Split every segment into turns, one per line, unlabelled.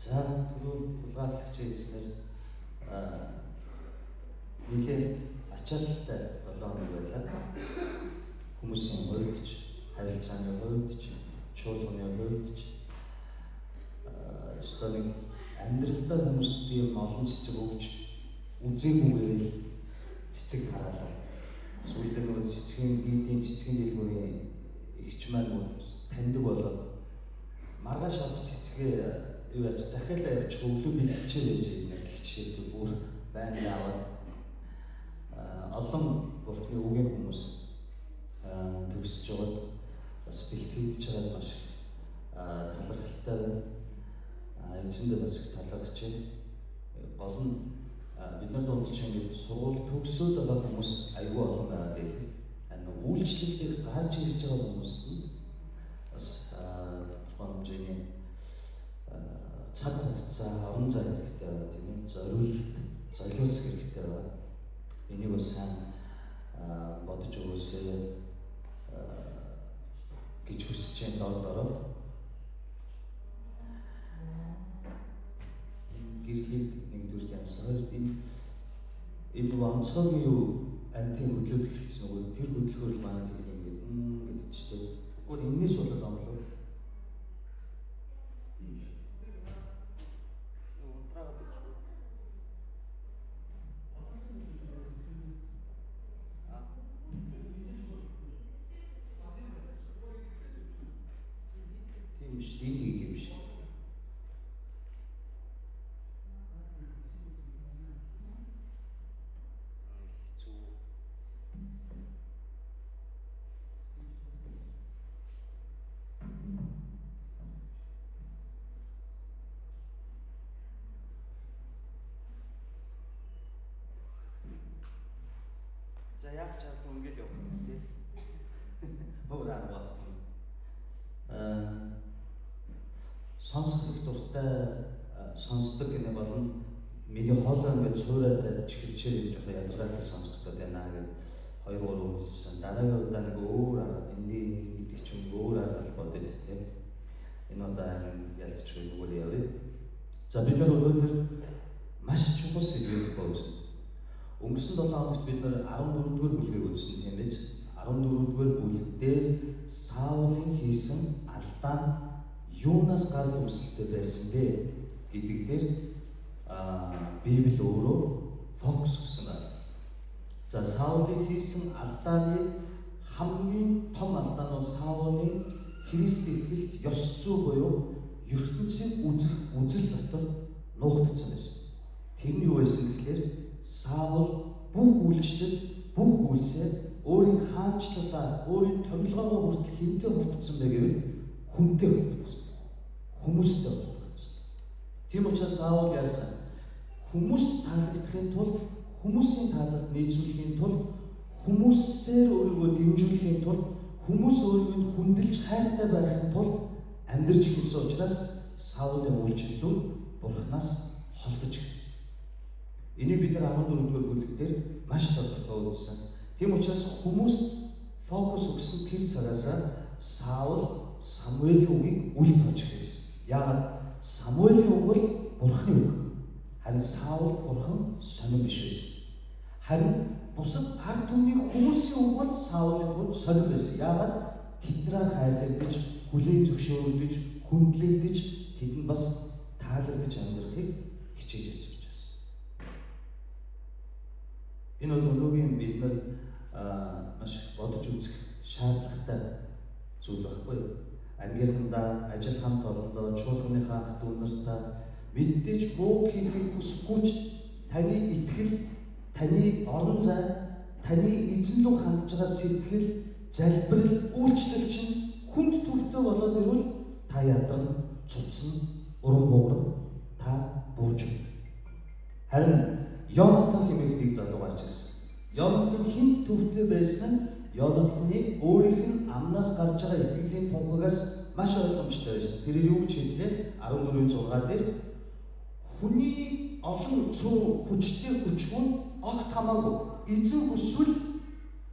За түрүү тулгаарлагч хэлснээр нэлээд ачаалттай 7 хоног байлаа. Хүмүүсийн хувьд ч, харилцааны хувьд ч, чуулганы хувьд ч нэг амьдралдаа хүмүүст ийм олон цэцэг өгч үзээгүйгээр л цэцэг хараалаа. Сүүлд нөгөө цэцгийн дийдийн цэцгийн дэлгүүрийн эгч маань таньдаг болоод маргааш авах цэцгээ юу яач захиалаа явуучих өглөө бэлтчихээ байж байна гихчээд бүр байна яваад олон бурхны үгийн хүмүүс төгсөж байгаад бас бэлтгэж байгаа маш талархалтай байна. Эцэндээ бас их талархаж байна. Гол нь бид нар дунд чинь ингэ сургууль төгсөөд байгаа хүмүүс аюул олон байгаад байдаг. Үйлчлэлээр гарч ирж байгаа хүмүүст нь бас тодорхой хэмжээний цаг хугацаа, орон зай хэрэгтэй байгаа тийм ээ. Зориулс хэрэгтэй байгаа. Энийг бас сайн бодож өгөөсэй гэж хүсэж байна дороо. Гэрлийг нэгдүгээр янзлаар энэ онцгойн юу антийн хөдлөлт эхэлсэн үгүй тэр хөдөлгөөр л манай техник гэдэг чтэй. Гэхдээ энэс болоод амлаа. Тийм биш, тийм биш. Яг чамд өнгөл явах юм тий. Өөр арга байхгүй. Сонсох дуртай сонсдог гэнэ болон миний хоолой ингээд цуурайтай чихвчээр гэж яг ядаргаатай сонсохтой байна гэд 2-3 үссэн. Дараагийн удаа нэг өөр арга энэ гэдэг чинь өөр арга л бодод тий. Энэ удаа ялцчих үгээр явъя. За бид нар өнөөдөр маш чухал сэдвээр хөөж өнгөрсөн 7 хоногт бид нар 14-р бүлгийг үзсэн тийм биз? 14-р бүлэг дээр Саулын хийсэн алдаа нь юунаас гарал үүсэлтэй байсан бэ гэдэг дээр Библи өөрөө фокус өгсөн байна. За Саулын хийсэн алдааны хамгийн том алдаа нь Саулын Христ итгэлд ёс зүй буюу ертөнцийн үзэл дотор нуугдсан байсан. Тэр нь юу байсан гэхээр Саул бүх үйлчлэл, бүх үйлсээ өөрийн хаанчлалаа, өөрийн томилгоогоо хүртэл хинтээ холбогдсон бэ гэвэл хүнтэй холбогдсон. Хүмүүстэй холбогдсон. Тийм учраас Саул яасан? Хүмүүст таалагдахын тулд, хүмүүсийн таалалд нийцүүлэхийн тулд, хүмүүсээр өөрийгөө дэмжүүлэхийн тулд, хүмүүс өөрийгөө хүндэлж хайртай байхын тулд амьдарч гисэн учраас Саулын үйлчлэлүүд Бурханаас холдож гисэн. Энийг бид нар 14-р бүлэг дээр маш тодорхой үзсэн. Тийм учраас хүмүүст фокус өгсөн тэр цагаас Саул Самуэлийн үгийг үл тоож хэлсэн. Яагаад Самуэлийн үг бол Бурханы үг. Харин Саул Бурхан сонин биш байсан. Харин бусад ард түмний хүмүүсийн үг бол Саулын хувьд сонин байсан. Яагаад тэднээр хайрлагдаж, хүлээн зөвшөөрөгдөж, хүндлэгдэж, тэдэнд бас таалагдж амьдрахыг хичээж байсан. Энэ бол өнөөгийн бид нар маш бодож үзэх шаардлагатай зүйл байхгүй. Ангийнхандаа, ажил хамт олондоо, чуулганыхаа ах дүү нартаа мэдээж буу хийхийг хүсэхгүй ч таны итгэл, таны орон зай, таны эзэн рүү хандж байгаа сэтгэл, залбирал, үйлчлэл чинь хүнд төртөө болоод ирвэл та ядарна, цуцна, урам хугарна, та бууж. Харин Йонатан хэмээх залуу гарч ирсэн. Йонатан хинт төвтэй байсан нь Йонатаны өөрийнх нь амнаас гарч байгаа итгэлийн тунхагаас маш ойлгомжтой байсан. Тэр юу гэж хэллээ? 14:6 дээр хүний олон цөөн хүчтэй хүчгүй огт хамаагүй эзэн хүсвэл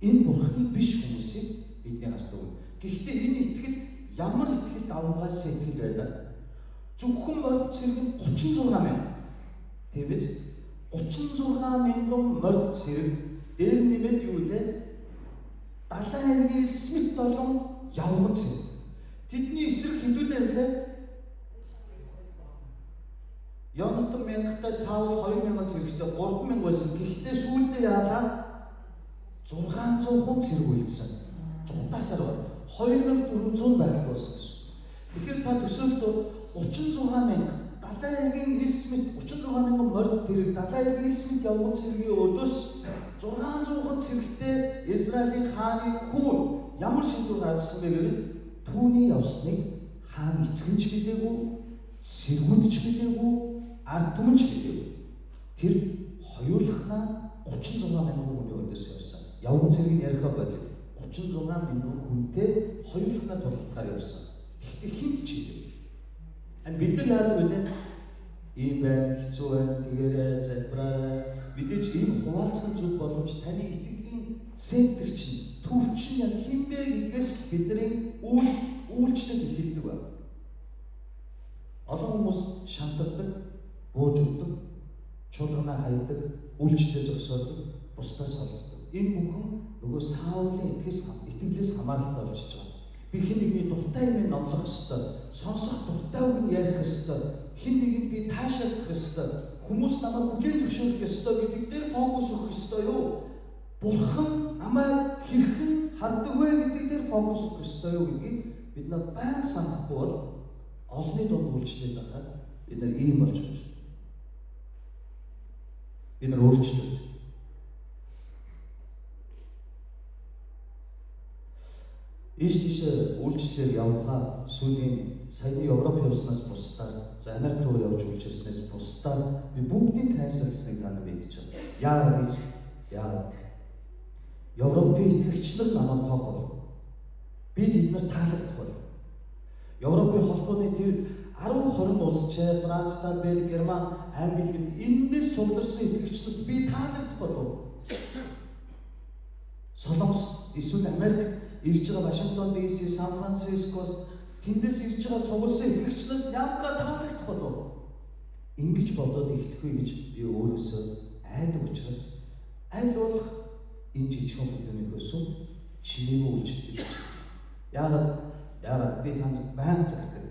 энэ Бурханы биш хүмүүсийг бидний гарт өгнө. Гэхдээ энэ итгэл ямар итгэлд авангаас итгэл байлаа? Зөвхөн морд цэрэг нь 36,000. Тийм биз? 36,000 морд цэрэг дээр нэмээд юу вэ? Далайн хэргийн Смит болон явган цэрэг. Тэдний эсрэг хэмдүүлээ үлээ. Йонатан 1000-тай Саул 2000 цэрэгтэй 3000 байсан. Гэхдээ сүүлдээ яалаа 600 хүн цэрэг үлдсэн. 100-аас арга 2400 байх болсон гэсэн. Тэгэхээр та төсөөлтөө 36,000 далайн хэргийн Смит 36,000 морд цэрэг далайн хэргийн Смит явган цэргийн өдөөс 600 хүн цэрэгтэй Израилийн хааны хүн ямар шийдвэр гаргасан бэ гэвэл түүний явсныг хаан эцгэнч мэдээгүй, сэргүүдч мэдээгүй, ард түмэнч мэдээгүй. Тэр хоёулахнаа 36,000 хүний өдөөс явсан. Явган цэргийн яриахаа болив. 36,000 хүнтэй хоёулахнаа тулгуур явсан. Гэхдээ хинт ч хэлээ. Бид нар яадаг вэ? Ийм байна, хэцүү байна, тэгээрээ залбираа. Мэдээж ийм хуваалцах зүйл боловч таны итгэлийн центр чинь, төв чинь яг хин бэ гэдгээс бидний үйлчлэл эхэлдэг байна. Олон хүмүүс шантардаг, бууж өгдөг, чуулганаа хайдаг, үйлчлэл зогсоодог, бусдаас холддог. Энэ бүхэн нөгөө Саулын итгэлээс хамааралтай болж байгаа. Би хэн нэгний дуртай юм номлох ёстой, сонсох дуртай үг нь ярих ёстой, хэн нэгэнд би таашаалдах ёстой, хүмүүс намайг хүлээн зөвшөөрөх ёстой гэдэг дээр фокус өгөх ёстой юу? Бурхан намайг хэрхэн хардаг вэ гэдэг дээр фокус өгөх ёстой юу гэдгийг бид нар байнга санахгүй бол олонний дунд үйлчлээд байхад бид нар ийм болж байна. Бид нар өөрчлөлт. Ийш үйлчлэлээр явхаа сүүлийн саяны Европ явснаас бусдаар, Америк руу явж үйлчлснээс бусдаар би бүгдийг кайсалсныг та нар мэдчихэж байна. Яагаад гэж? Яагаад? Европын итгэгчнэр намайг тоох бол. Би тэднэр таалагдах бол. Европын холбооны тэр 10-20 улсчээ, Францтай, Бельги, Герман, Англи гэдэг эндээс цугларсан итгэгчнэрт би таалагдах болов. Солонгос, эсвэл Америк ирж байгаа Вашингтон DC, Сан Францискос тэндээс ирж байгаа цугласан итгэгчнэрт ямка таалагдах болов. Ингэж бодоод эхлэхгүй гэж би өөрөөсөө айдаг учраас аль болох энэ жижигхэн бүдүүний хөсөв чимээгүй үйлчлэх. Яагаад би танд байнга цагтдаг.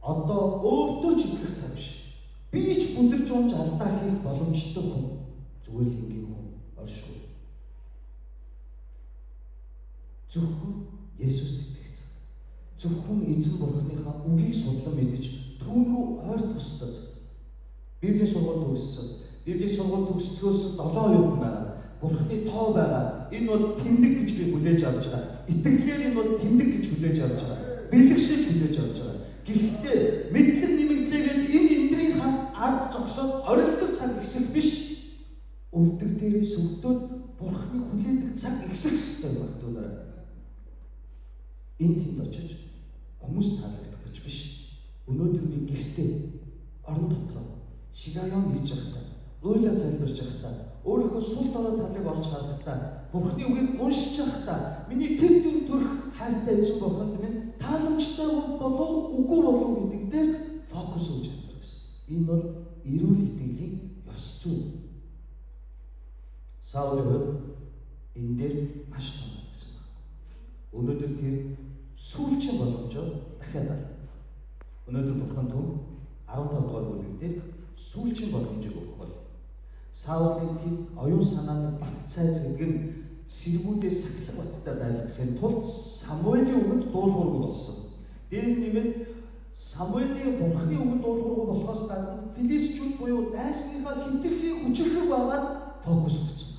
Одоо өөртөө ч итгэх цаг биш. Би ч бүдэрч унж алдаа хийх боломжтой хүн. Зүгээр л ингийн хүн оршгүй. Зөвхөн Есүст итгэх цаг. Зөвхөн эзэн Бурханыхаа үгийг судлан мэдэж түүн рүү ойртох ёстой цаг. Библийн сургууль төгссөн. Библийн сургууль төгсцгөөс 7 оюутан байгаа. Бурханы тоо байгаа. Энэ бол тэмдэг гэж би хүлээж авч байгаа. Итгэлээр энэ бол тэмдэг гэж хүлээж авч байгаа. Бэлгшиж хүлээж авч байгаа. Гэхдээ мэдлэг нэмэгдлээгээд энэ эндрийн хан ард зогсоод орилдог цаг ихсэх биш. Өвдөг дээрээс өвдөд Бурханы хүлээдэг цаг ихсэх ёстой байх дүүнараа. Энэ тэнд очиж хүмүүс таалагдах гэж биш. Өнөөдөр би гэртээ орон дотроо шигаян хийж явахдаа, ойлоо залбирч явахдаа, өөрийнхөө сул дорой талыг олж харахтаа, Бурханы үгийг уншиж явахдаа, миний тэр төрх хайртай эзэн Бурханд минь тааламжтай болов үгүй болов гэдэг дээр фокус өгч чаддаг гэсэн. Энэ бол эрүүл итгэлийн ёс зүй. Саулийн хувьд энэ дээр маш том алдсан байна. Өнөөдөр тэр сүүлчийн боломжоо дахиад ална. Өнөөдөр Бурхан түн 15 дугаар бүлэг дээр сүүлчийн боломжийг өгөх бол Саулын тэр оюун санааны бат цайз гэдэг нь цэргүүдээ сахилах баттай байлгахын тулд Самуэлийн үгэнд дуулуургүй болсон. Дээр нэмээд Самуэлийн Бурханы үгэнд дуулуургүй болохоос гадна Филистичүүд буюу дайсныхаа хитрхи хүчрхэг байгаад фокус өгсөн.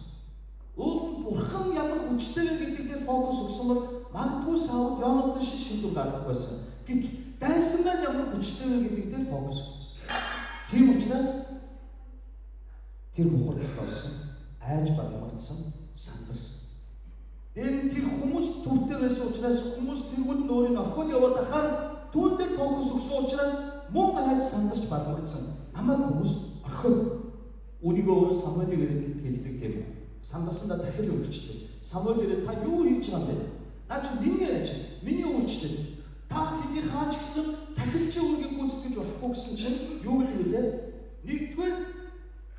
Өөрөөр Бурхан ямар хүчтэй вэ гэдэг дээр фокус өгсөн бол магадгүй Саул Йонатан шиг шийдвэр гаргах байсан. Гэтэл дайсан маань ямар хүчтэй вэ гэдэг дээр фокус өгсөн. Тийм учраас тэр мухардах болсон, айж балмагдсан, сандарсан. Тэр хүмүүс төвтэй байсан учраас хүмүүс цэргүүд нь өөрийн орхиод яваад ахаар түүн дээр фокус өгсөн учраас мөн айж сандарч балмагдсан. Намайг хүмүүс орхиод өөрийгөө өөрөө Самуэлийг ирээд хэлдэг тийм. Сандарсандаа дахил өргөчтэй. Самуэль ирээд та юу хийж байгаа юм бэ? Наа чи миний ажил, миний үйлчлэл. Та хэдий хаач гэсэн тахилч үүргийг гүйцэтгэж болохгүй гэсэн чинь юу гэдэг вэ? Нэгдүгээр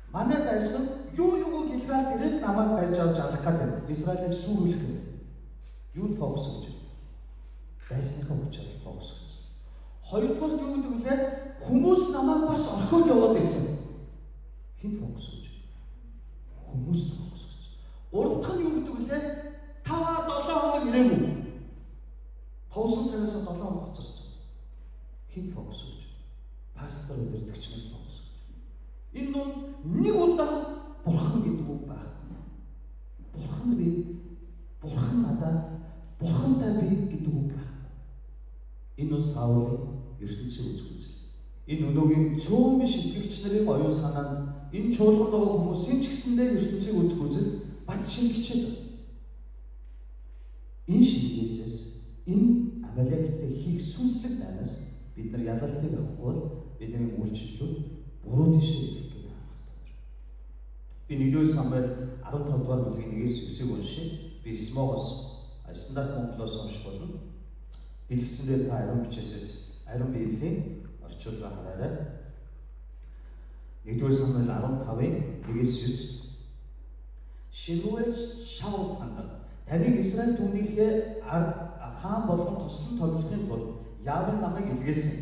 манай дайсан юу гэлгаад ирээд намайг барьж авч алах гэдэг. Израилийг сүрүүлэх гэдэг. Юу фокус гэж байна? Дайсныхаа хүч чадал фокус гэж. Хоёрдугаар юу гэдэг вэ? Хүмүүс намайг бас орхиод яваад исэн. Хэн фокус гэж? Хүмүүс фокус гэж. Гурав дахь нь юу гэдэг вэ? Та 7 хоног ирээгүй. Товсон цагаас 7 хоног хоцорсон. Хэн фокус гэж? Пастор өдөртөгчнээс фокус гэж. Энэ нь нэг удаа бурхан гэдэг үг байхгүй. Бурханд би, бурхан надад, бурхантай би гэдэг үг байхгүй. Энэ нь Саулын ертөнцийн үзэл. Энэ өнөөгийн цөөн биш итгэгч нарын оюун санаанд энэ чуулганд байгаа хүмүүсийн ч гэсэндээ ертөнцийн үзэл бат шингэчээд байна. Энэ шингээсээс энэ Амалектэй хийх сүнслэг дайнаас бид нар ялалтыг авахгүй бол бидний үйлчлэлүүд буруу тийшээ ирэх гэдэг харагдаж байна. Би 1-р Самуэль 15 дугаар бүлгийн 1-9-ийг уншия. Би Смогос стандарт монголоос унших болно. Дэлгэцэн дээр та ариун бичээсээс ариун библийн орчуулга хараарай. 1-р Самуэль 15-ын 1-9. Шимуэль Шаулд хандаг. Таныг Израиль түмнийхээ хаан болгон тослон тоглохын тулд Яавэ намайг илгээсэн.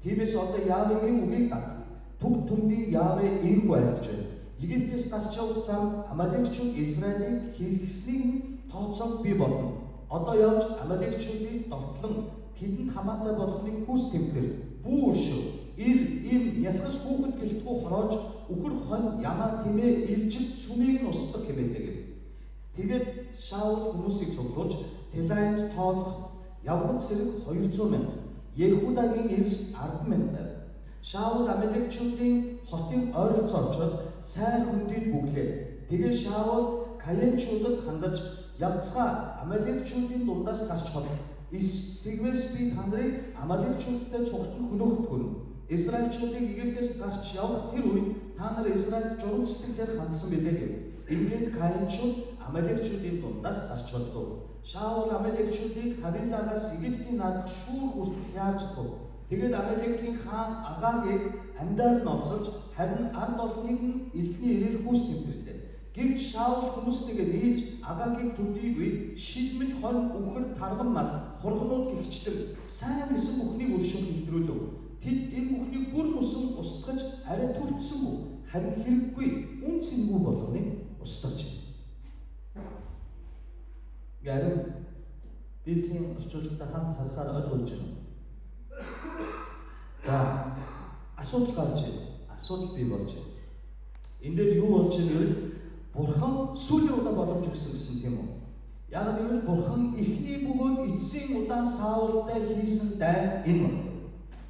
Тиймээс одоо Яавэгийн үгийг даг. Түг түмний Яавэ ийхүү айлдж байна. Египтээс гарч явах зам Амалекчууд Израилийг хийлгэснийг тооцоог би бодно. Одоо явж Амалекчуудыг довтлон тэдэнд хамаатай болгохыг хүүс тэмдэр. Бүү өршөө. Им ялхас хүүхэд гэлтгүү хороож үхэр хон ямаа тэмээ илжиг сүмийг нь устдаг хэмээлээ. Тэгээд Шаул хүмүүсийг цуглуулж Телайнд тоолох явган цэрэг 200 мянга, Ехудагийн эрс 10 мянга байв. Шаул Амалекчуудын хотын ойролцоо очоод сайн хүндийд бүглээ. Тэгээд Шаул Каенчуудад хандаж явцгаа Амалекчуудын дундаас гарч хол. Тэгвээс би та нарыг Амалекчуудтай цугтан хөнөөхөд хүрнэ. Израильчуудыг Египтээс гарч явах тэр үед та нар Израильд журам сэтгэлээр хандсан билээ гэв. Ингээд Каенчууд Амалекчуудын дундаас гарч болдов. Шаул Амалекчуудыг Хавилагаас Египтийн наадах шүүр хүртэл яарч хов. Тэгээд Амалекийн хаан Агагийг амьдаар нь олзолж харин ард олныг нь элхний ирээр хүүс тэмдэрлээ. Гэвч Шаул хүмүүстэйгээ нийлж Агагийг төдийгүй шилмэл хон үхэр тарган мал хургнууд гихчлэн сайн гэсэн бүхнийг өршөөн хэлтрүүлв. Тэд энэ бүхнийг бүр мөсөн устгаж арай төвчсөнгүй харин хэрэггүй үн цэнгүй болгоныг устгаж байна. Ярим Библийн орчуулгад хамт харахаар ойлгож байна. За асуудал гарч байна. Асуудал бий болж байна. Энд дээр юу болж байна гэвэл Бурхан сүүлийн удаа боломж өгсөн гэсэн тийм үү? Яг гэвэл Бурхан эхний бөгөөд эцсийн удаа Саултай хийсэн дайн энэ байна.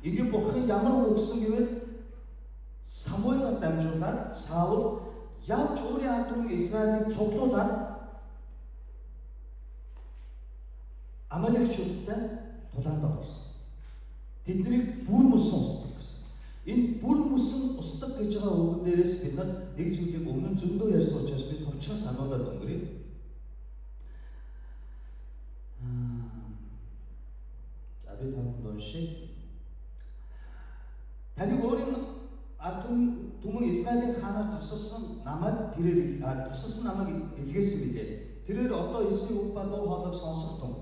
Ингээд Бурхан ямар өгсөн гэвэл Самуэлаар дамжуулаад Саул явж өөрийн ард түмэн Израилийг цуглуулад Амалекчуудтай тулаанд орсон. Тэднийг бүр мөсөн устдаг гэсэн. Энэ бүр мөсөн устдаг гэж байгаа үгэн дээрээс бид нар нэг зүйлийг өмнө нь зөндөө ярьсан учраас би товчхон сануулад өнгөрье. За би танд уншия. Таныг өөрийн ард түмэн Израилийн хаанаар тосолсон намайг илгээсэн билээ. Тэрээр одоо эзний үг ба дуу хоолойг сонсох тун.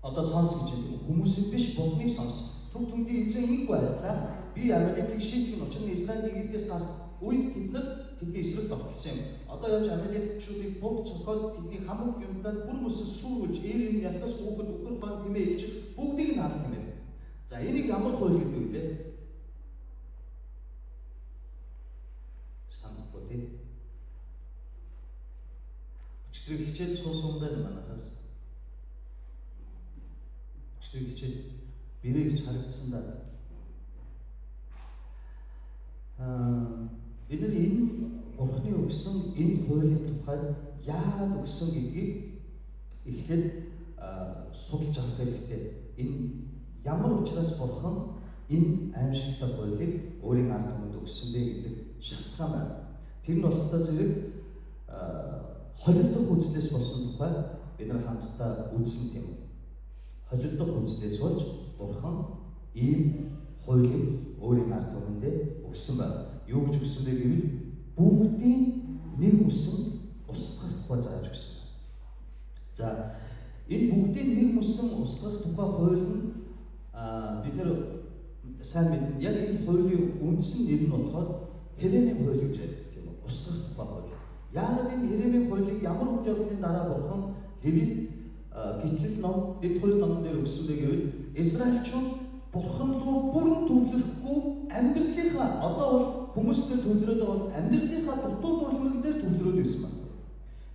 Одоо сонс гэж юм. Хүмүүсийг биш Бурхныг сонс. Түг түмний эзэн ийггүй айлтлаа. Би Амалекийг шийтгэн учир нь Израилийг Египтээс гарах үед тэдний эсрэг тогтолсон юм. Одоо явж Амалекчуудыг буд цохоод тэдний хамаг юмдаа бүр мөсөн сүрүүлж ийм ялгас хүүхэд үхэр хон тэмээ илж бүгдийг нь хаалт юм. За энийг ямар хууль гэдэг вэ? Санахгүй тийм. Өчтөрийг хичээд суусан байна манайхаас. Өчтөрийг хичээд бэрээ гэж харагдсан да. Бид нар энэ Бурхны өгсөн энэ хуулийн тухайд яагаад өгсөн гэдгийг эхлээд судалж авах хэрэгтэй. Энэ ямар учраас Бурхан энэ аимшигтай хуулийг өөрийн ард түмэнд өгсөн бэ гэдэг шалтгаан байна. Тэр нь болохтой зэрэг холилдох үзлээс болсон тухай бид нар хамтдаа үзсэн тийм. Холилдох үзлээс болж Бурхан ийм хуулийг өөрийн ард түмэндээ өгсөн байна. Юу гэж өгсөн бэ гэвэл бүгдийн нэг мөсөн устгах тухай зааж өгсөн байна. За энэ бүгдийн нэг мөсөн устгах тухай хууль нь бид нэр сайн мэднэ. Яг энэ хуулийн үндсэн нэр нь болохоор Херемийн хууль гэж ярьдаг тийм үү? Устгах тухай хууль. Яагаад энэ Херемийн хуулийг ямар үйл явдлын дараа Бурхан Левит гитлэл ном, дэд хууль номон дээр өгсөн бэ гэвэл Израильчууд Бурхан руу бүрэн төвлөрөхгүй амьдралынхаа одоо бол хүмүүстэй төвлөрөөд байгаа бол амьдралынхаа дутуу булмиг дээр төвлөрөөд байсан байна.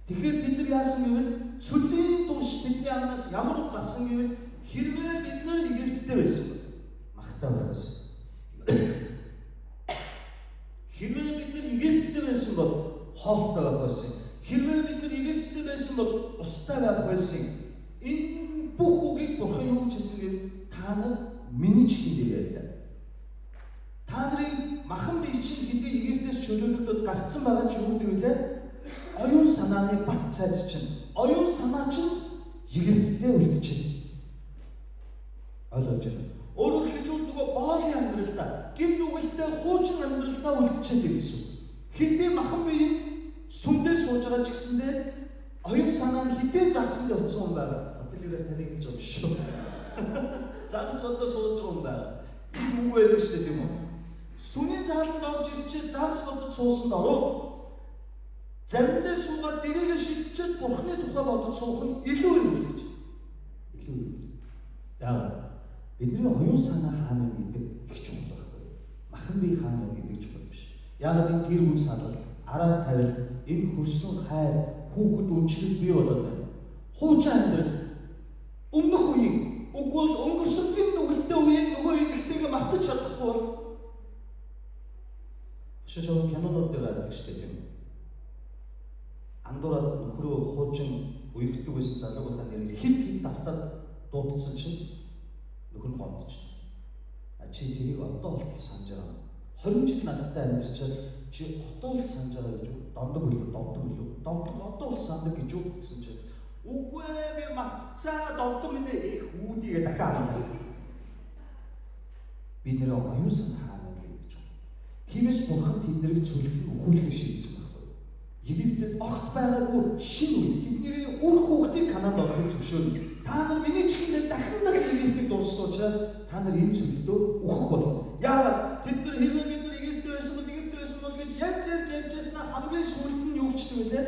Тэгэхээр тэд нар яасан гэвэл цөлийн турш тэдний амнаас ямар гарсан гэвэл хэрвээ бид нар Египттэй байсан бол махтай байх байсан. Хэрвээ бид нар Египттэй байсан бол хоолтой байх байсан. Хэрвээ бид нар Египттэй байсан бол устай байх байсан. Энэ бүх үгийг Бурхан юу гэж хэлсэн гэвэл та нар миний чихэндээ ярьлаа. Та нарын махан бие чинь хэдий Египтээс чөлөөлөгдөд гарцсан байгаа ч юу гэдэг вэ? Оюун санааны бат цайз чинь, оюун санаа чинь Египтдээ үлдчихэв. Ойлгож байна. Өөрөөр хэлбэл нөгөө боолын амьдралдаа, гин нүгэлтэй хуучин амьдралдаа үлдчихэв гэсэн. Хэдий махан бие сүмдээ сууж байгаа ч гэсэндээ оюун санаа нь хэдий загсанд явцсан юм байна. Батлгаараа таныг хэлж байгаа биш шүү. Загс бодоо сууж байгаа юм байна. Энэ үг байдаг шүү дээ тийм үү? Сүний зааланд орж ирчээ загс бодож суусанд оров. Заримдаа суугаад дэрээгээ шидчихэд Бурханы тухай бодож суух нь илүү юм гэж. Илүү юм. Яагаад? Бидний оюун санаа хаана гэдэг их чухал байхгүй. Махан бие хаана гэдэг чухал биш. Яагаад энэ гэр бүл санал, араар тавил, энэ хөрсөн хайр, хүүхэд өнчлөл бий болоод байна. Хуучин амьдрал өмнөх үеийн үгүй өнгөрсөн гин нүгэлтэй үеийн нөгөө эмэгтэйгээ мартаж чадахгүй бол шишөө кинонууд дээр гардаг шүү дээ тийм үү? Андуураад нөхрөө хуучин үерддэг байсан залуугийнхаа нэрээр хит давтаад дуудсан чинь нөхөр нь гомдчихлоо. Чи тэрийг одоо болтол санаж байгаа. 20 жил надтай амьдарчаад чи одоо л санаж байгаа гэж дондог билүү, одоо бол сандаг гэж юу гэсэн чинь үгүй би мартцаа дондог минь их үүдигээ дахиад аваад. Бид нэр оюун санаа хаана гэдэг юм. Тиймээс Бурхан тэднийг цөлхөн өхүүлэхийг шийдсэн байхгүй. Египтэд огт байгаагүй шинэ үе тэдний үр хүүхдийг Канаанд орохыг зөвшөөрнө. Та нар миний чихэндээ дахин Египтийг дууссан учраас та нар энэ зүйлдөө үхэх болно. Яагаад тэд нар хэрвээ бид нар Египтэд байсан бол гэж ярьж яснаа хамгийн сүүлд нь юу гчдэг вэ?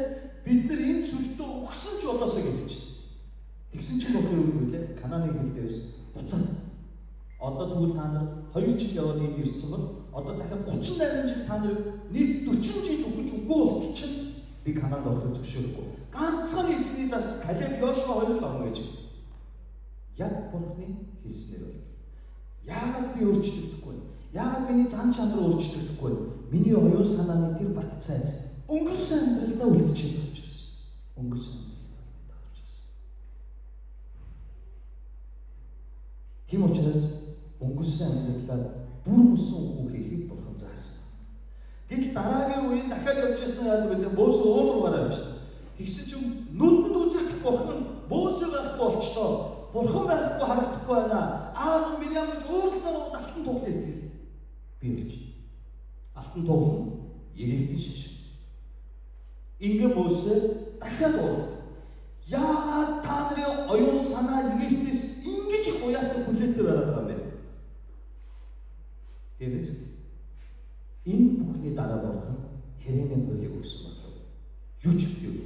Бид нар энэ зүйлдөө үхсэн ч болоосоо гэж. Тэгсэн чинь Бурхан юу гэдэг вэ? Кананы хэл дээрээс буцаад. Одоо тэгвэл та нар 2 жил яваад энд ирсэн бол одоо дахиад 38 жил та нар нийт 40 жил өгч үгүй болчихно. Би Канаанд орохыг зөвшөөрөхгүй. Ганцхан эзний зарц Калеб Йошуа хоёр л орно гэж. Яг Бурханы хэлснээр байна. Яагаад би өөрчлөгдөхгүй вэ? Яагаад миний зан чанар өөрчлөгдөхгүй вэ? Миний оюун санааны тэр бат цайз өнгөрсөн амьдралдаа үлдчихэж байгаа учраас. Өнгөрсөн амьдралдаа үлдээд байгаа учраас. Тийм учраас өнгөрсөн амьдралаа бүр мөсөн үгүй хийхийг Бурхан заасан. Гэтэл дараагийн үеийн дахиад явж байсан яадаг вэ? Бөөс уул руугаа явчихсан. Тэгсэн чинь нүдэнд үзэгдэх Бурхан бөөсөө байхгүй болчихлоо. Бурхан байхгүй харагдахгүй байна. Аав Мириам гэж өөрсдөө алтан туглаа итгэл. Би хэлж. Алтан туглал Египтийн шиш. Ингээ Мөсө дахиад уул. Яагаад та нарын оюун санаа Египтээс ингэж их уяатай хүлээтэй байгаад байгаа юм бэ? Тэгэж. Энэ бүхний дараа Бурхан Херемийн хуулийг өгсөн байна. Юу ч бий.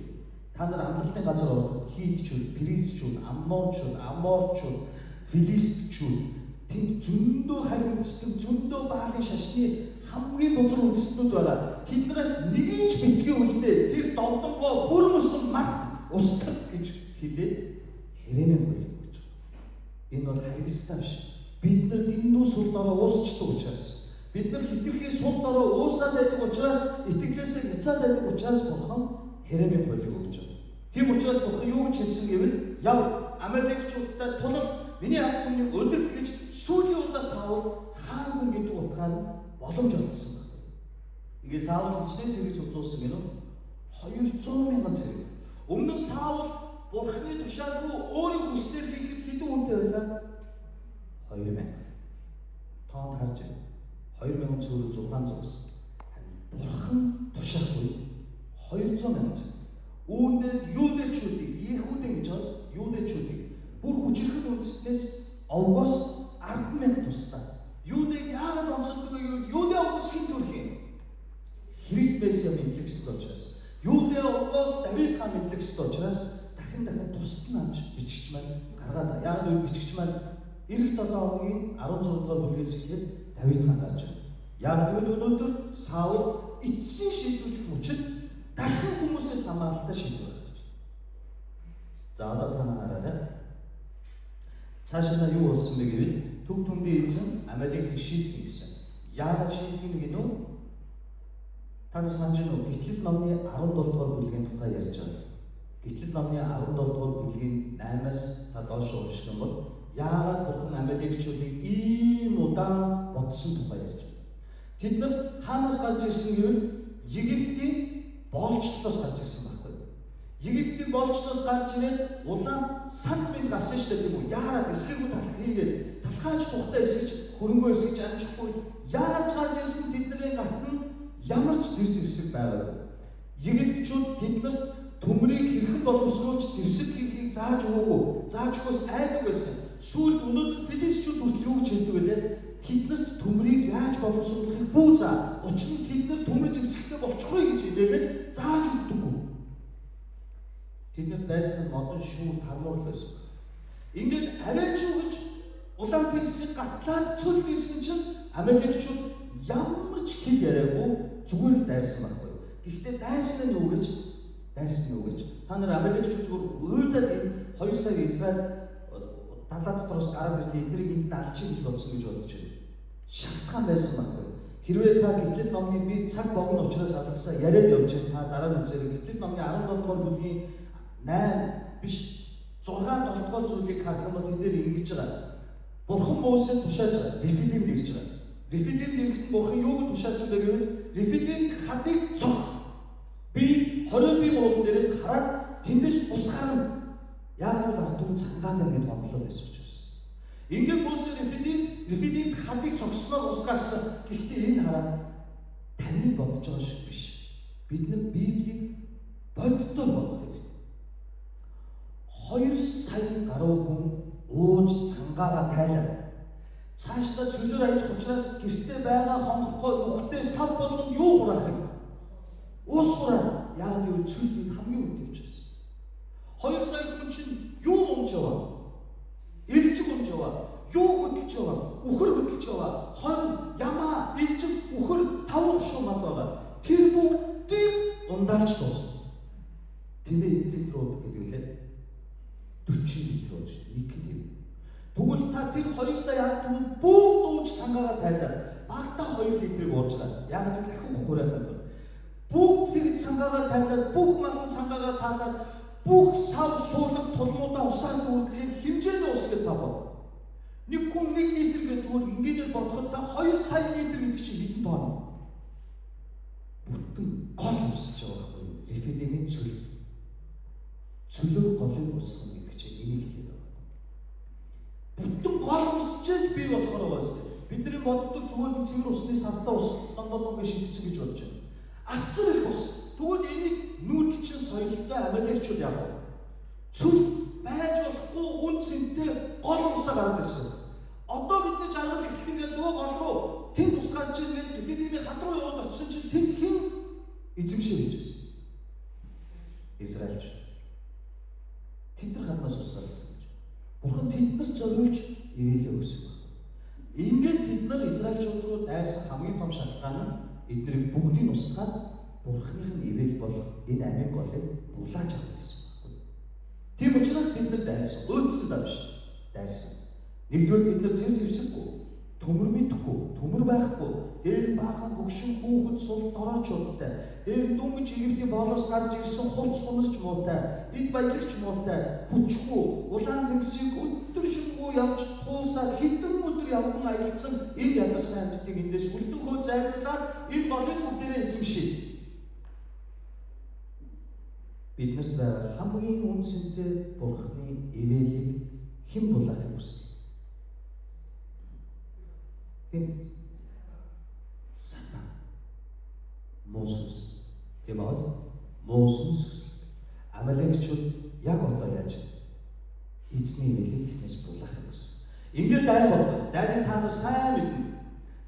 Та нар амралтын газар ороход Хитчүүд, Перизчүүд, Аммончууд, Аморчууд, Филистчүүд тэнд зөндөө хариуцсан, зөндөө Баалын шашны хамгийн бузар үндэстнүүд байгаа. Тэднээс нэгийг ч битгий үлдээ. Тэр додонгоо бүр мөсөн март устгах гэж хэлээд Херемийн хуулийг өгч байгаа. Энэ бол харгистай биш. Бид нар дэндүү сул дорой уусчдаг учраас, бид нар хитрхи сул дорой уусаад байдаг учраас, итгэлээсээ яцаад байдаг учраас Бурхан Херемийн хуулийг өгч байгаа. Тийм учраас Бурхан юу гэж хэлсэн гэвэл яв Амалекчуудтай тулал миний ард түмнийг өдөрт гэж сүүлийн удаа Саул хаан хүн гэдэг утгаар боломж олгосон байна. Ингээ Саул хичнээн цэрэг цуглуулсан гэнэ 200,000 цэрэг. Өмнө нь Саул Бурханы тушаал руу өөрийн хүслээр хийхэд хэдэн хүнтэй байлаа? 2,000. тоонд харж байна. 2600 Бурхан тушаахгүй 200 мянган. Үүндээ юудэчүүдийг, Иехүүдэ гэж байгаа юудэчүүдийг бүр хүчирхэн үндэстнээс овгоос 10,000 тусдаа. Юудэг яагаад онцлогддог вэ? Юудэ овгоос хин төрх юм? Христэс юм мэдлэг ёстой учраас. Юудэ овгоос Давид хаан мэдлэг ёстой учраас дахин тусад нь авч бичгч маань гаргаад. Яагаад гэвэл бичгч маань эх 7 хоногийн 16 дугаар бүлгээс эхлээд Давид хаан гарч байна. Яагаад гэвэл өнөөдөр Саул эцсийн шийдвэрлэх мөчид дахин хүмүүсээс хамааралтай шийдвэр гаргаж байна. За одоо та нараарай. Цаашаа юу болсон бэ гэвэл төв түмдээ эзэн Амалекийг шийтгэх гэсэн. Яагаад шийтгэх нь гэнэ үү? Та нар санаж байна уу? Гитлэл номны 17 дугаар бүлгийн тухай ярьж байгаа. Гитлэл номны 17 дугаар бүлгийн 8-аас та доош унших юм бол яагаад Бурхан Амалекчүүдийг ийм удаан бодсон тухай ярьж байна. Тэд нар хаанаас гарч ирсэн гэвэл Египтийн боолчлолоос гарч ирсэн байхгүй. Египтийн боолчлолоос гарч ирээд улаан санд минь гарсан шүү дээ тийм үү? Яарад эсрэг талх хийгээд талхаач тухтай эсэж хөрөнгөө эсэж амжихгүй яарч гарч ирсэн тэдний гарт нь ямар ч зэвсэг байгаагүй. Египтчүүд тэднэрт төмрийг хэрхэн боловсруулж зэвсэг хийхийг зааж өгөөс айдаг байсан. Сүүлд өнөөдөр филистичүүд хүртэл юу гэж хэлдэг вэ? Тэднэрт төмрийг яаж боловсруулахыг бүү заа. Учир нь тэднэр төмөр зэвсэгтэй болчихгүй гэж хэлээгээд зааж өгдөггүй. Тэднэрт байсан нь модон шүүр тармуур байсан. Ингээд арайч юу гэж улаан тэнгисийг гатлаад цөл хийсэн чинь Амалекчууд ямар ч хэл яриагүй зүгээр л дайсан байхгүй. Гэхдээ дайсан нь юу гэж та нар Амалекчууд зүгээр уйдаад энэ 2 сая Израиль далаа дотроос гараад ирлээ эднийг энд алчих гэж бодсон гэж бодож байна. Шалтгаан байсан байхгүй. Хэрвээ та Гитлэл номны би цаг богино учраас алгасаа яриад явж байна. Та дараа нь үзээрэй. Гитлэл номны 17 дугаар бүлгийн 8 биш 6 7 дугаар зүйлийг харах юм бол тэд нэр ингэж байгаа. Бурхан Мосед тушааж байгаа. Рефидимд ирж байгаа. Рефидимд ирэхэд Бурхан юуг тушаасан бэ гэвэл Рефидимд хадыг цог. Би 20 бие уулан дээрээс хараад тэндээс ус гарна. Яг л ард түмэн цангаад ингээд гомдлоод байсан учраас. Ингээд Мосед Рефидимд хадыг цогсноор ус гарсан. Гэхдээ энэ хараад таны бодож байгаа шиг биш. Бид нар Библийг боддоор бодох хэрэгтэй. 2 сая гаруй хүн ууж цангаагаа тайлаад цаашдаа цөлөөр аялах учраас гэртээ байгаа хонхгой нүхтэй сав болгоно юу хураах юм? Ус хураа. Яагаад гэвэл цөлд хамгийн үнэтэй учраас. 2 сая хүн чинь юу өмж яваа? Илжиг өмж яваа. Юу хөдөлж яваа? Үхэр хөдөлж яваа. Хон, ямаа, илжиг, үхэр, таван шуу мал байгаа. Тэр бүгдийг ундаалж дуусна. Тэмээ литрүүд гэдэг үлээ 40 литр болж нэг тийм. Тэгвэл та тэр 2 сая ард түмэн бүгд ууж цангаагаа тайлаад багтаа 2 литрийг ууж байгаа. Яг л ахиу хураах юм бол бүгд тэр цангаагаа тайлаад бүх малын цангаагаа таалаад бүх сав суулгах тулмуудаа усаар дүүргэхээр хэмжээний ус гэж та бод. Нэг хүн 1 литр гэж зүгээр ингээр бодоход та 2 сая литр гэдэг чинь хэдэн тонн? Бүтэн гол усж байгаа байхгүй юу? Рефидимийн цөлөөр голыг усгах гэдэг чинь энийг хэлээд байгаа. Бүтэн гол усчиж бий болохоор байгаа юм. Бидний боддог зүгээр нэг цэвэр усны савтаа ус дондоо шидчих гэж бодож байна. Асар их ус. Тэгвэл энийг нүүдэлчин соёлтой Амалекчууд яах вэ? Цөл байж болохгүй үн цэнтэй гол усаа гараад ирсэн. Одоо бидний жаргал эхлэх нь нөгөө гол руу тэнд ус гарч ирээд Рефидимийн хад руу яваад очисон чинь тэнд хэн эзэмшээ хийж байсан? Израильч. Тэд нар хаднаас ус гаргасан гэж. Бурхан тэднээс зориулж ивэлээ өгсөн байна. Ингээд тэд нар Израильчууд руу дайрсан хамгийн том шалтгаан нь эднийг бүгдийг устгаад Бурханых нь ивэл болох энэ амийн голыг булааж авах гэсэн байна. Тийм учраас тэд нар дайрсан. Өөдсөн даа биш. Дайрсан. Нэгдүгээр тэд нар зэвсэггүй, төмөр мэдхгүй, төмөр байхгүй, дээр нь баахан хөгшин хүүхэд сул дороочуудтай, дээр нь дүнгиж Египтийн боолоос гарч ирсэн хувц хунасч муутай, эд баялагч муутай, хүчгүй, улаан тэнгисийг өдөр шөнөгүй явж туусаад хэдэн өдөр явган аялцсан энэ ядарсан амьтдыг эндээс үлдэнхөө зайлуулаад энэ голын үдэрээ эзэмшээ. Биднэрт байгаа хамгийн үнцэнтэй Бурханы ивэлийг хэн булаахыг хүсдэг? хэн? Сатан. Муу сүнс. Тийм үү? Муу сүнс хүсэл. Амалекчууд яг одоо яаж эзний нэлийг тэхнээс булаахыг хүссэн. Ингээд дайн болдог. Дайныг та нар сайн мэднэ.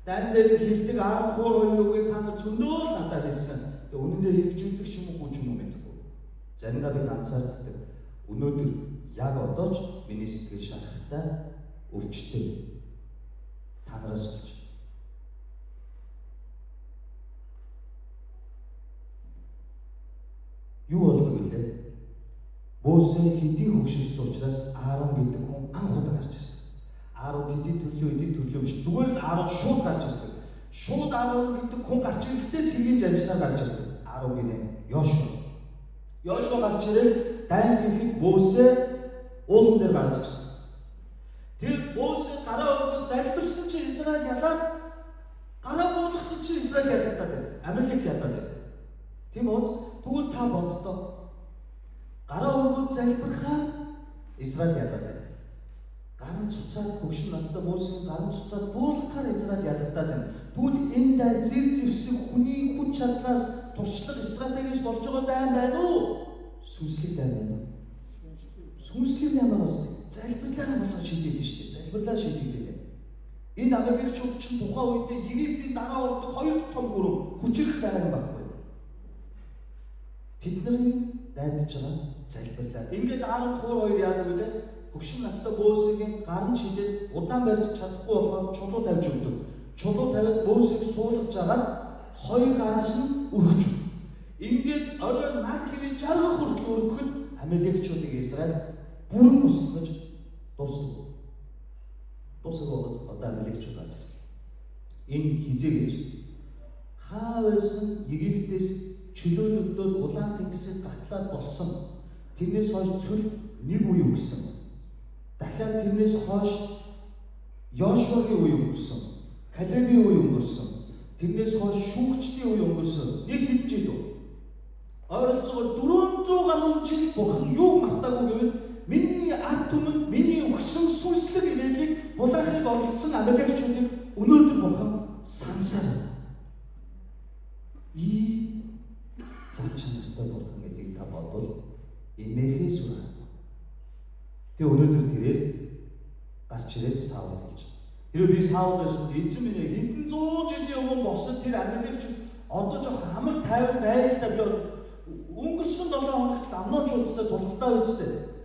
Дайн дээр хилдэг 10 хуур хоёрыг та нар зөндөө л надад хэлсэн. Тэгээ үнэндээ хэрэгжүүлдэг ч юм уу ч юм уу мэдгүй. Заримдаа би ганцаарддаг. Өнөөдөр яг одоо ч миний сэтгэл шарахтай өвчтэй. Та нараас болж. Юу болдог вэ? Мөсө хэдий хөвшилж учраас Аарон гэдэг хүн анх удаа гарч ирсэн. Аарон хэдий төрлөө биш зүгээр л Аарон шууд гарч ирсэн. Шууд Аарон гэдэг хүн гарч ирэхдээ цэргийн жанчнаар гарч ирсэн. Аарон гинэ Йошуа. Йошуа гарч ирээд дайн хийхэд Мөсө уулан дээр гарч ирсэн. Тэр Мөсө гараа өргөд залбирсан чинь Израиль ялаад гараа буулгасан чинь Израиль ялагдаад байд. Амалик ялаад байд. Тийм үү? Тэгвэл та боддоо гараа өргөд залбирхаар Израиль ялаад байна. Гарын цуцаад хөгшин настай Мөсеийн гарын цуцаад буулгахаар Израиль ялагдаад байна. Тэгвэл энэ дай зэр зэвсэг хүний хүч чадлаас туршлага стратегis болж байгаа дайн байна уу? Сүнслэг дайн байна уу? Сүнслэг дайн байгаа үстэй. Залбирлаа болгож шийдээд шүү дээ. Залбирлаа шийдээд. Энэ Америкчууд чинь тухайн үедээ Египтийн дараа ордог хоёр том гүрэн хүчрэх байран байхгүй. Тэдний дайдж байгаа залбирлаа. Ингээд 10 хуур хоёр яадаг вэ? Хөгшин настай Мөсегийн гарын чилээд удаан барьж чадахгүй болохоор чулуу тавьж өгдөг. Чулуу тавиад Мөсег суулгаж агаад хоёр гараас нь өргөж өгдөг. Ингээд орой нар хэвээ 60 хүртэл өргөхөд Амалекчуудыг Израиль бүрэн устгаж дуусдаг. Дуусах одоо Амалекчууд гарч ирж байна. Энэ хизээ гэж хаавсан Египтээс чөлөөлөгдөөд улаан тэнгисийг гатлаад болсон. Тэрнээс хойш цөл нэг үе өгсөн. Дахиад тэрнээс хойш Йошуагийн үе өнгөрсөн. Калебийн үе өнгөрсөн. Тэрнээс хойш шүүгчдийн үе өнгөрсөн. Нийт хэдэн жил вэ? Ойролцоогоор 400 гаруй жил бурхан юу мартаагүй гэвэл миний ард түмэнд миний өгсөн сүнслэг ирээлийг булаахыг оролцсон Амалекчуудыг өнөөдөр бурхан сансаар. Зам чанартай бурхан гэдгийг та бодвол эмээхээс үргэлж. Тэгээ өнөөдөр тэрээр гарч ирээд Саул хэлж. Хэрэв би Саул байсан бол эзэн минь хэдэн 100 жилийн өмнө босон тэр Амалекчууд одоо жоох амар тайван байлдаа би өнгөрсөн 7 хоногт амночуудтай тулгалдаа үзтээ.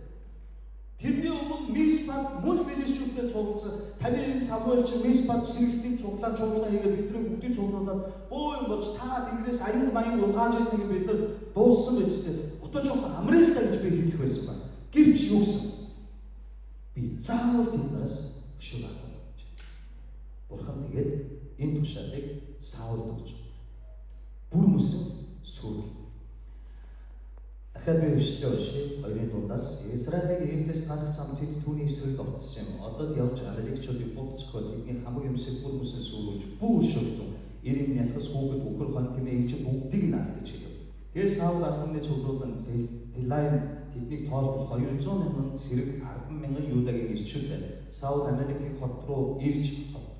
Тэрний өмнө Миспад мөн Филистичүүдтэй цугласан. Таны энэ Самуэль чи Миспад сэргэлтийн цуглаан хийгээд бидний бүгдийг цуглуулад боо юм болж та тэнгэрээс аян маян ургааж ирдэг бид нар дууссан байж тээ. Одоо жоох амралтаа гэж би хэлэх байсан ба. Гэвч юу гэсэн? Би заавал тэднээс өшөө авах гэж. Бурхан тэгээд энэ тушаалыг Саулд өгч. Бүр мөсөн сүрэл. Дахиад би өшлөө өшөө хоёрын дундаас Израилийг Египтээс гаргасан тэд түүний эсрэг довтсон юм. Одоо явж Амалекчуудыг будцоход тэдний хамаг юмсыг бүр мөсөн сүрүүлж бүр өшөөгдөн. Ирим нялхас хүүхэд үхэр хон тэмээ илж бүгдийг нь аль гэж хэлв. Тэгээ Саул ард түмний цуглуулан Тилайм тэднийг тоолбол 200,000 зэрэг 10,000 юудагийн ирчүүд байна. Саул Амалекийн хот руу ирж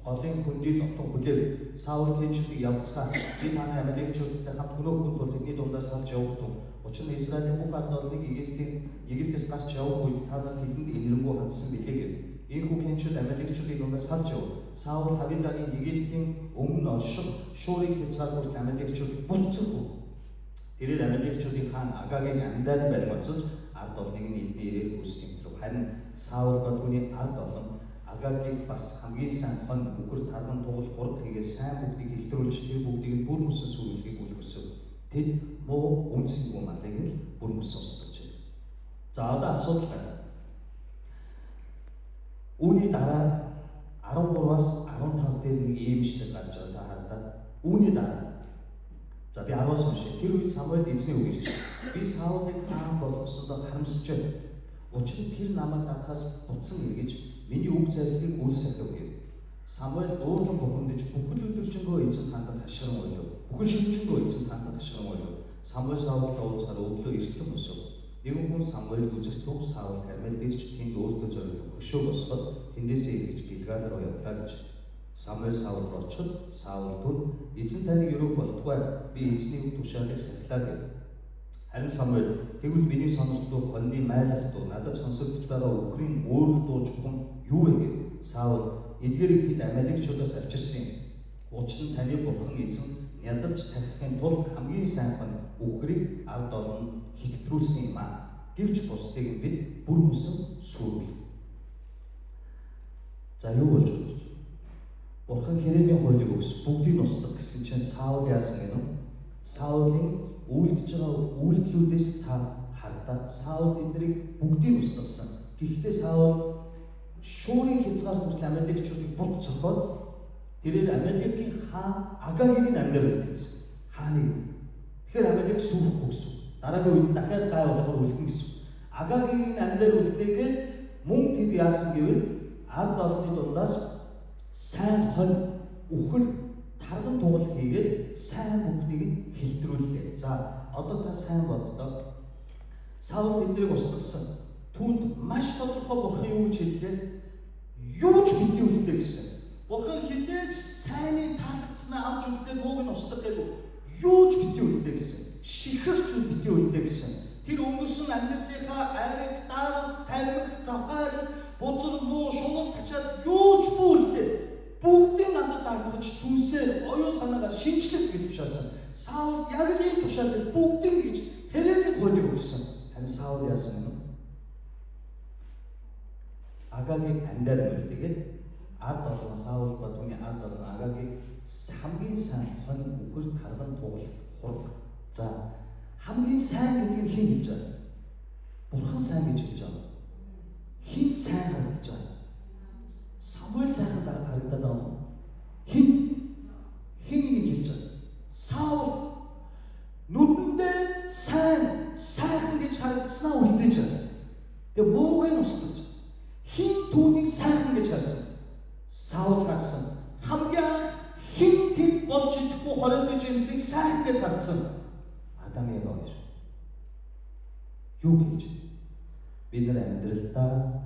голын хөндий дотор хүлээв. Саул Кенчүүдийг явцгаа би таны Амалекчуудтай хамт хөнөөхөн тул тэдний дундаас салж явах тун. Учир нь Израилийн бүх ард олныг Египтээс гарч явах үед та нар тэдэнд инэрэнгуй хандсан билээ гэв. Ийхүү Кенчүүд Амалекчуудыг дундаас салж яв. Саул Хавилагийн Египтийн өмнө орших Шуурыг хязгаар хүртэл Амалекчуудыг буцсахгүй. Тэрээр Амалекчуудын хаан Агагийн амьдаар баримталж ард олныг нь илний ирээр хүс тэмтрв. Харин Саул ба түүний ард олон Агагыг бас хамгийн сайн хон үхэр тарган тугал хурд хийгээд сайн бүгдийг илтрүүлж тэр бүгдийг нь бүр мөсөн сүрүүлгийг үлгэрсэв. Тэд муу үнсэнгүй малыг л бүр мөсөн устгаж байна. За одоо асуудал байна. Үүний дараа 13-аас 15 дээр нэг ийм ишлэл гарч байгаа та хардаа. Үүний дараа за би 10-аас уншия. Тэр үед Самуэль эзний үг гэж. Би Саулыг хаан болгосондоо харамсаж байна. Учир нь тэр намайг надхаас буцсан эргэж миний үг зарилыг үлсэхв гэв. Самуэль уурлан бухимдаж бүхэл өдөржингөө эзэн хандах хашгиран ойлов. Бүхэл шөнөжингөө эзэн хандах хашгиран ойлов. Самуэль Саултай уулзахаар өглөө эртлэн өсөв. Нэгэн хүн Самуэль үзэгтв. Саул Кармел дээрч тэнд өөртөө зориулсан хөшөө босгоод тэндээсээ эргэж Гилгал руу явлаа гэж. Самуэль Саул руу очиод Саул түн эзэн таныг өрөөх болтугай, би эзний үг тушаалыг сахилаа гэв. Харин Самуэль тэгвэл миний сонсох дуу хоньны майлах дуу, надад сонсогдож байгаа үхрийн өөр дуу чухам юу вэ гэв. Саул эдгээрийг тэд Амалекчуудаас авчирсан юм. Учир нь таны бурхан эзэн ядалж тархихын тулд хамгийн сайн хон үхрийг ард олон хилтрүүлсэн юм а. Гэвч бусдыг бид бүр мөсөн сүрвэл. За юу болж байна? Бурхан Херемийн хуулийг өгс бүгдийг устгах гэсэн чинь Саул яасан гэнэ? Саулын үйлдэж байгаа үйлдэлүүдээс та хардаа Саул тэднийг бүгдийг устгасан. Гэхдээ Саул шуурын хязгаар хүртэл Амалекчуудыг бут цохоод тэрээр Амалекийн хаан Агагийг нь амьдаар үлдээсэн. Хааныг. Тэгэхээр Амалек сүрхгүй гэсэн. Дараагийн үед дахиад гай болохоор үлдэн гэсэн. Агагийг нь амьдаар үлдээгээд мөн тэд яасан гэвэл ард олонны дундаас сайн хонь үхэр тарган тугал хийгээд сайн бүхнийг нь хилтрүүллээ. За одоо та сайн боддоо. Саул тэднийг устгасан. Түүнд маш тодорхой бурхан юу гэж хэллээ? Юу ч бити үлдээ гэсэн. Бурхан хизээж сайныг таалагдсанаа авч үлдээ мууг нь устгах гэв. Юу ч бити үлдээ гэсэн. Шихэрч бити үлдээ гэсэн. Тэр өнгөрсөн амьдралынхаа ариг, дарас, тамхи, завхаар, бузар, муу, шунал тачаад юу ч бүлдээ. Бүгдийг надад даатгаж сүнсээр оюун санаагаар шинжлэх гэж тушаасан. Саул яг л ийм тушаалыг бүгдийг гэж Херемийн хуулийг өгсөн. Харин Саул яасан юм? Агагийг амьдаар үлдээгээд ард олон Саул ба түүний ард олон Агагийг хамгийн сайн хонь үхэр тарган тугал хург. За хамгийн сайн гэдгийг хэн хэлж байгаа? Бурхан сайн гэж хэлж байгаа. Хэн сайн харагдаж байгаа? Самуэль сайхан харагдаад байгаа юм. Хэн энийг хэлж байгаа? Саул нүдэндээ сайхан гэж харагдсанаа үлдээж байгаа. Тэгээ мууг нь устгаж. Хэн түүнийг сайхан гэж харсан? Саул харсан. Хамгийн анх хэн тэр болж идэхгүй хориотой жимсийг сайхан гэж харсан? Адам Ева гэж. Юу гэж? Бид нар амьдралдаа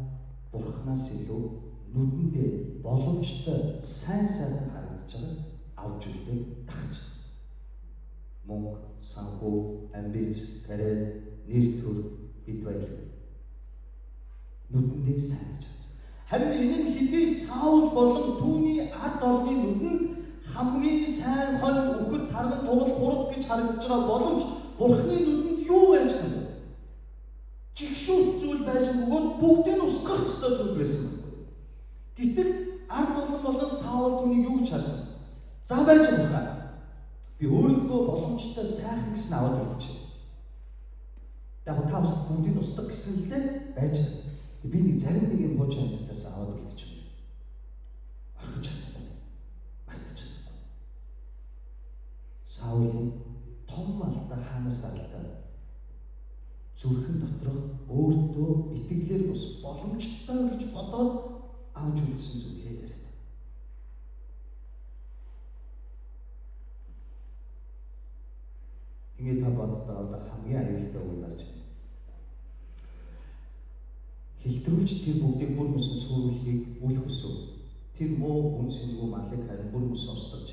Бурханаас илүү нүдэндээ боломжтой сайн харагдаж байгаа авч үлдээ тагч. Мөнгө, санхүү, амбиц, карьер, нэр төр, эд баялаг. Нүдэндээ сайн гэж. Харин энэ нь хэдий Саул болон түүний ард олны нүдэнд хамгийн сайн хонь үхэр тарган тугал хураг гэж харагдаж байгаа боловч Бурханы нүдэнд юу байсан бэ? Жигшүүрт зүйл байсан бөгөөд бүгдийг устгах ёстой зүйл байсан байна. Гэтэл ард олон болон Саул түүнийг юу гэж харсан? За байж байгаа. Би өөрийнхөө боломжтой сайхан гэсэн аваад үлдчихэ. Яг та ус бүгдийг устгах гэсэн л дээ байж байгаа. Би нэг зарим нэг юм хуучин амьдралаас аваад үлдчихв. Орхиж чадахгүй. Мартаж чадахгүй. Саулын том алдаа хаанаас гаралтай? Зүрхэн доторх өөртөө итгэлээр бус боломжтой гэж бодоод авч үлдсэн зүйлээ яриад. Ингээд та боддоо одоо хамгийн аюултай үг гарч байна. Хилтрүүлж тэр бүгдийг бүр мөсөн сүрүүлэхийг үл хүсв. Тэр муу үнсэнгүй малыг харин бүр мөсөн устгаж.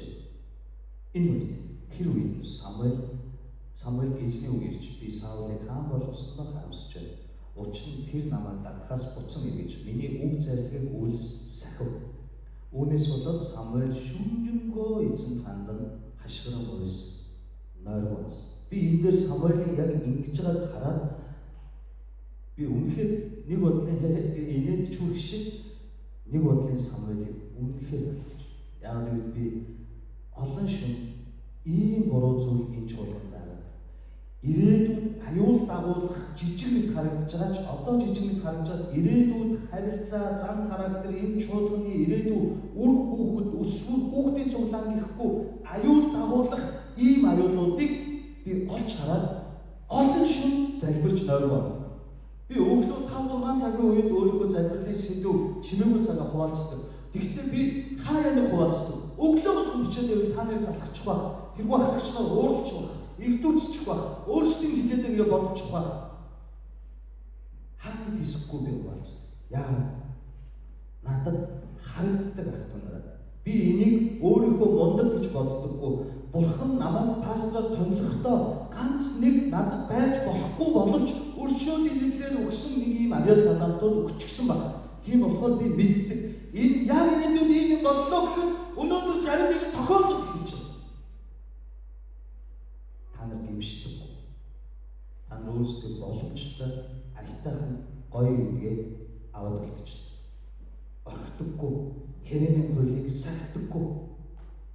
Энэ үед тэр үед Самуэль эзний үг ирж би Саулыг хаан болгосноо харамсаж байна. Учир нь тэр намайг дагахаас буцан эргэж миний үг зарилгыг үйлс сахив. Үүнээс болоод Самуэль шүнжэнгөө эзэн хандан хашгиран уйс нойргоос. Би энэ дээр Самуэлийг яг ингэж байгааг хараад би үнэхээр нэг бодлын инээд чүрх шиг нэг бодлын Самуэлийг үнэхээр ойлгож. Яг л би олон шин ийм буруу зүйл энэ чуулганд байгаа. Ирээдүйд аюул дагуулах жижиг мэт харагдаж байгаа ч одоо жижиг мэт харагдаж ирээдүйд харилцаа, зан характер энэ чуулганы ирээдүй үр хүүхэд өсвөр хүүхдийн цуглаан гэхгүй аюул дагуулах ийм аюулуудыг би олж хараад олон шин залбирч нойргоо. Би өглөө 5-6 цагийн үед өөрийнхөө залбирлын сэдв чимээгүй цагаа хуваалцдаг. Тэгэхдээ би хаяа нэг хуваалцдаг. Өглөө болгон бичээд байвал та нарыг залхачих байх. Тэргүй ахлагч нар ууралчих байх. Игдүүцчих байх. Өөрсдийн хэлээд ингэ бодчих байх. Хааны дисхгүй би хуваалцдаг. Яагаад? Надад харагддаг ах тунараа. Би энийг өөрийнхөө мундаг гэж боддоггүй. Бурхан намайг пастораар томилохдоо ганц нэг надад байж болохгүй боловч өршөөдийн нэрлэлээр өгсөн нэг ийм авьяас талантууд өгчихсөн байна. Тийм болохоор би мэддэг. Энэ яг энэ дүнд ийм боллоо гэхэд өнөөдөр зарим нэг тохиолдол хэлж байна. Та нар гимшдэггүй. Та нар өөрсдөө боломжтой айтайхан гоё гэдгээ аваад үлдчихсэн. Орхидоггүй, хэрэмийн хуулийг сагдаггүй.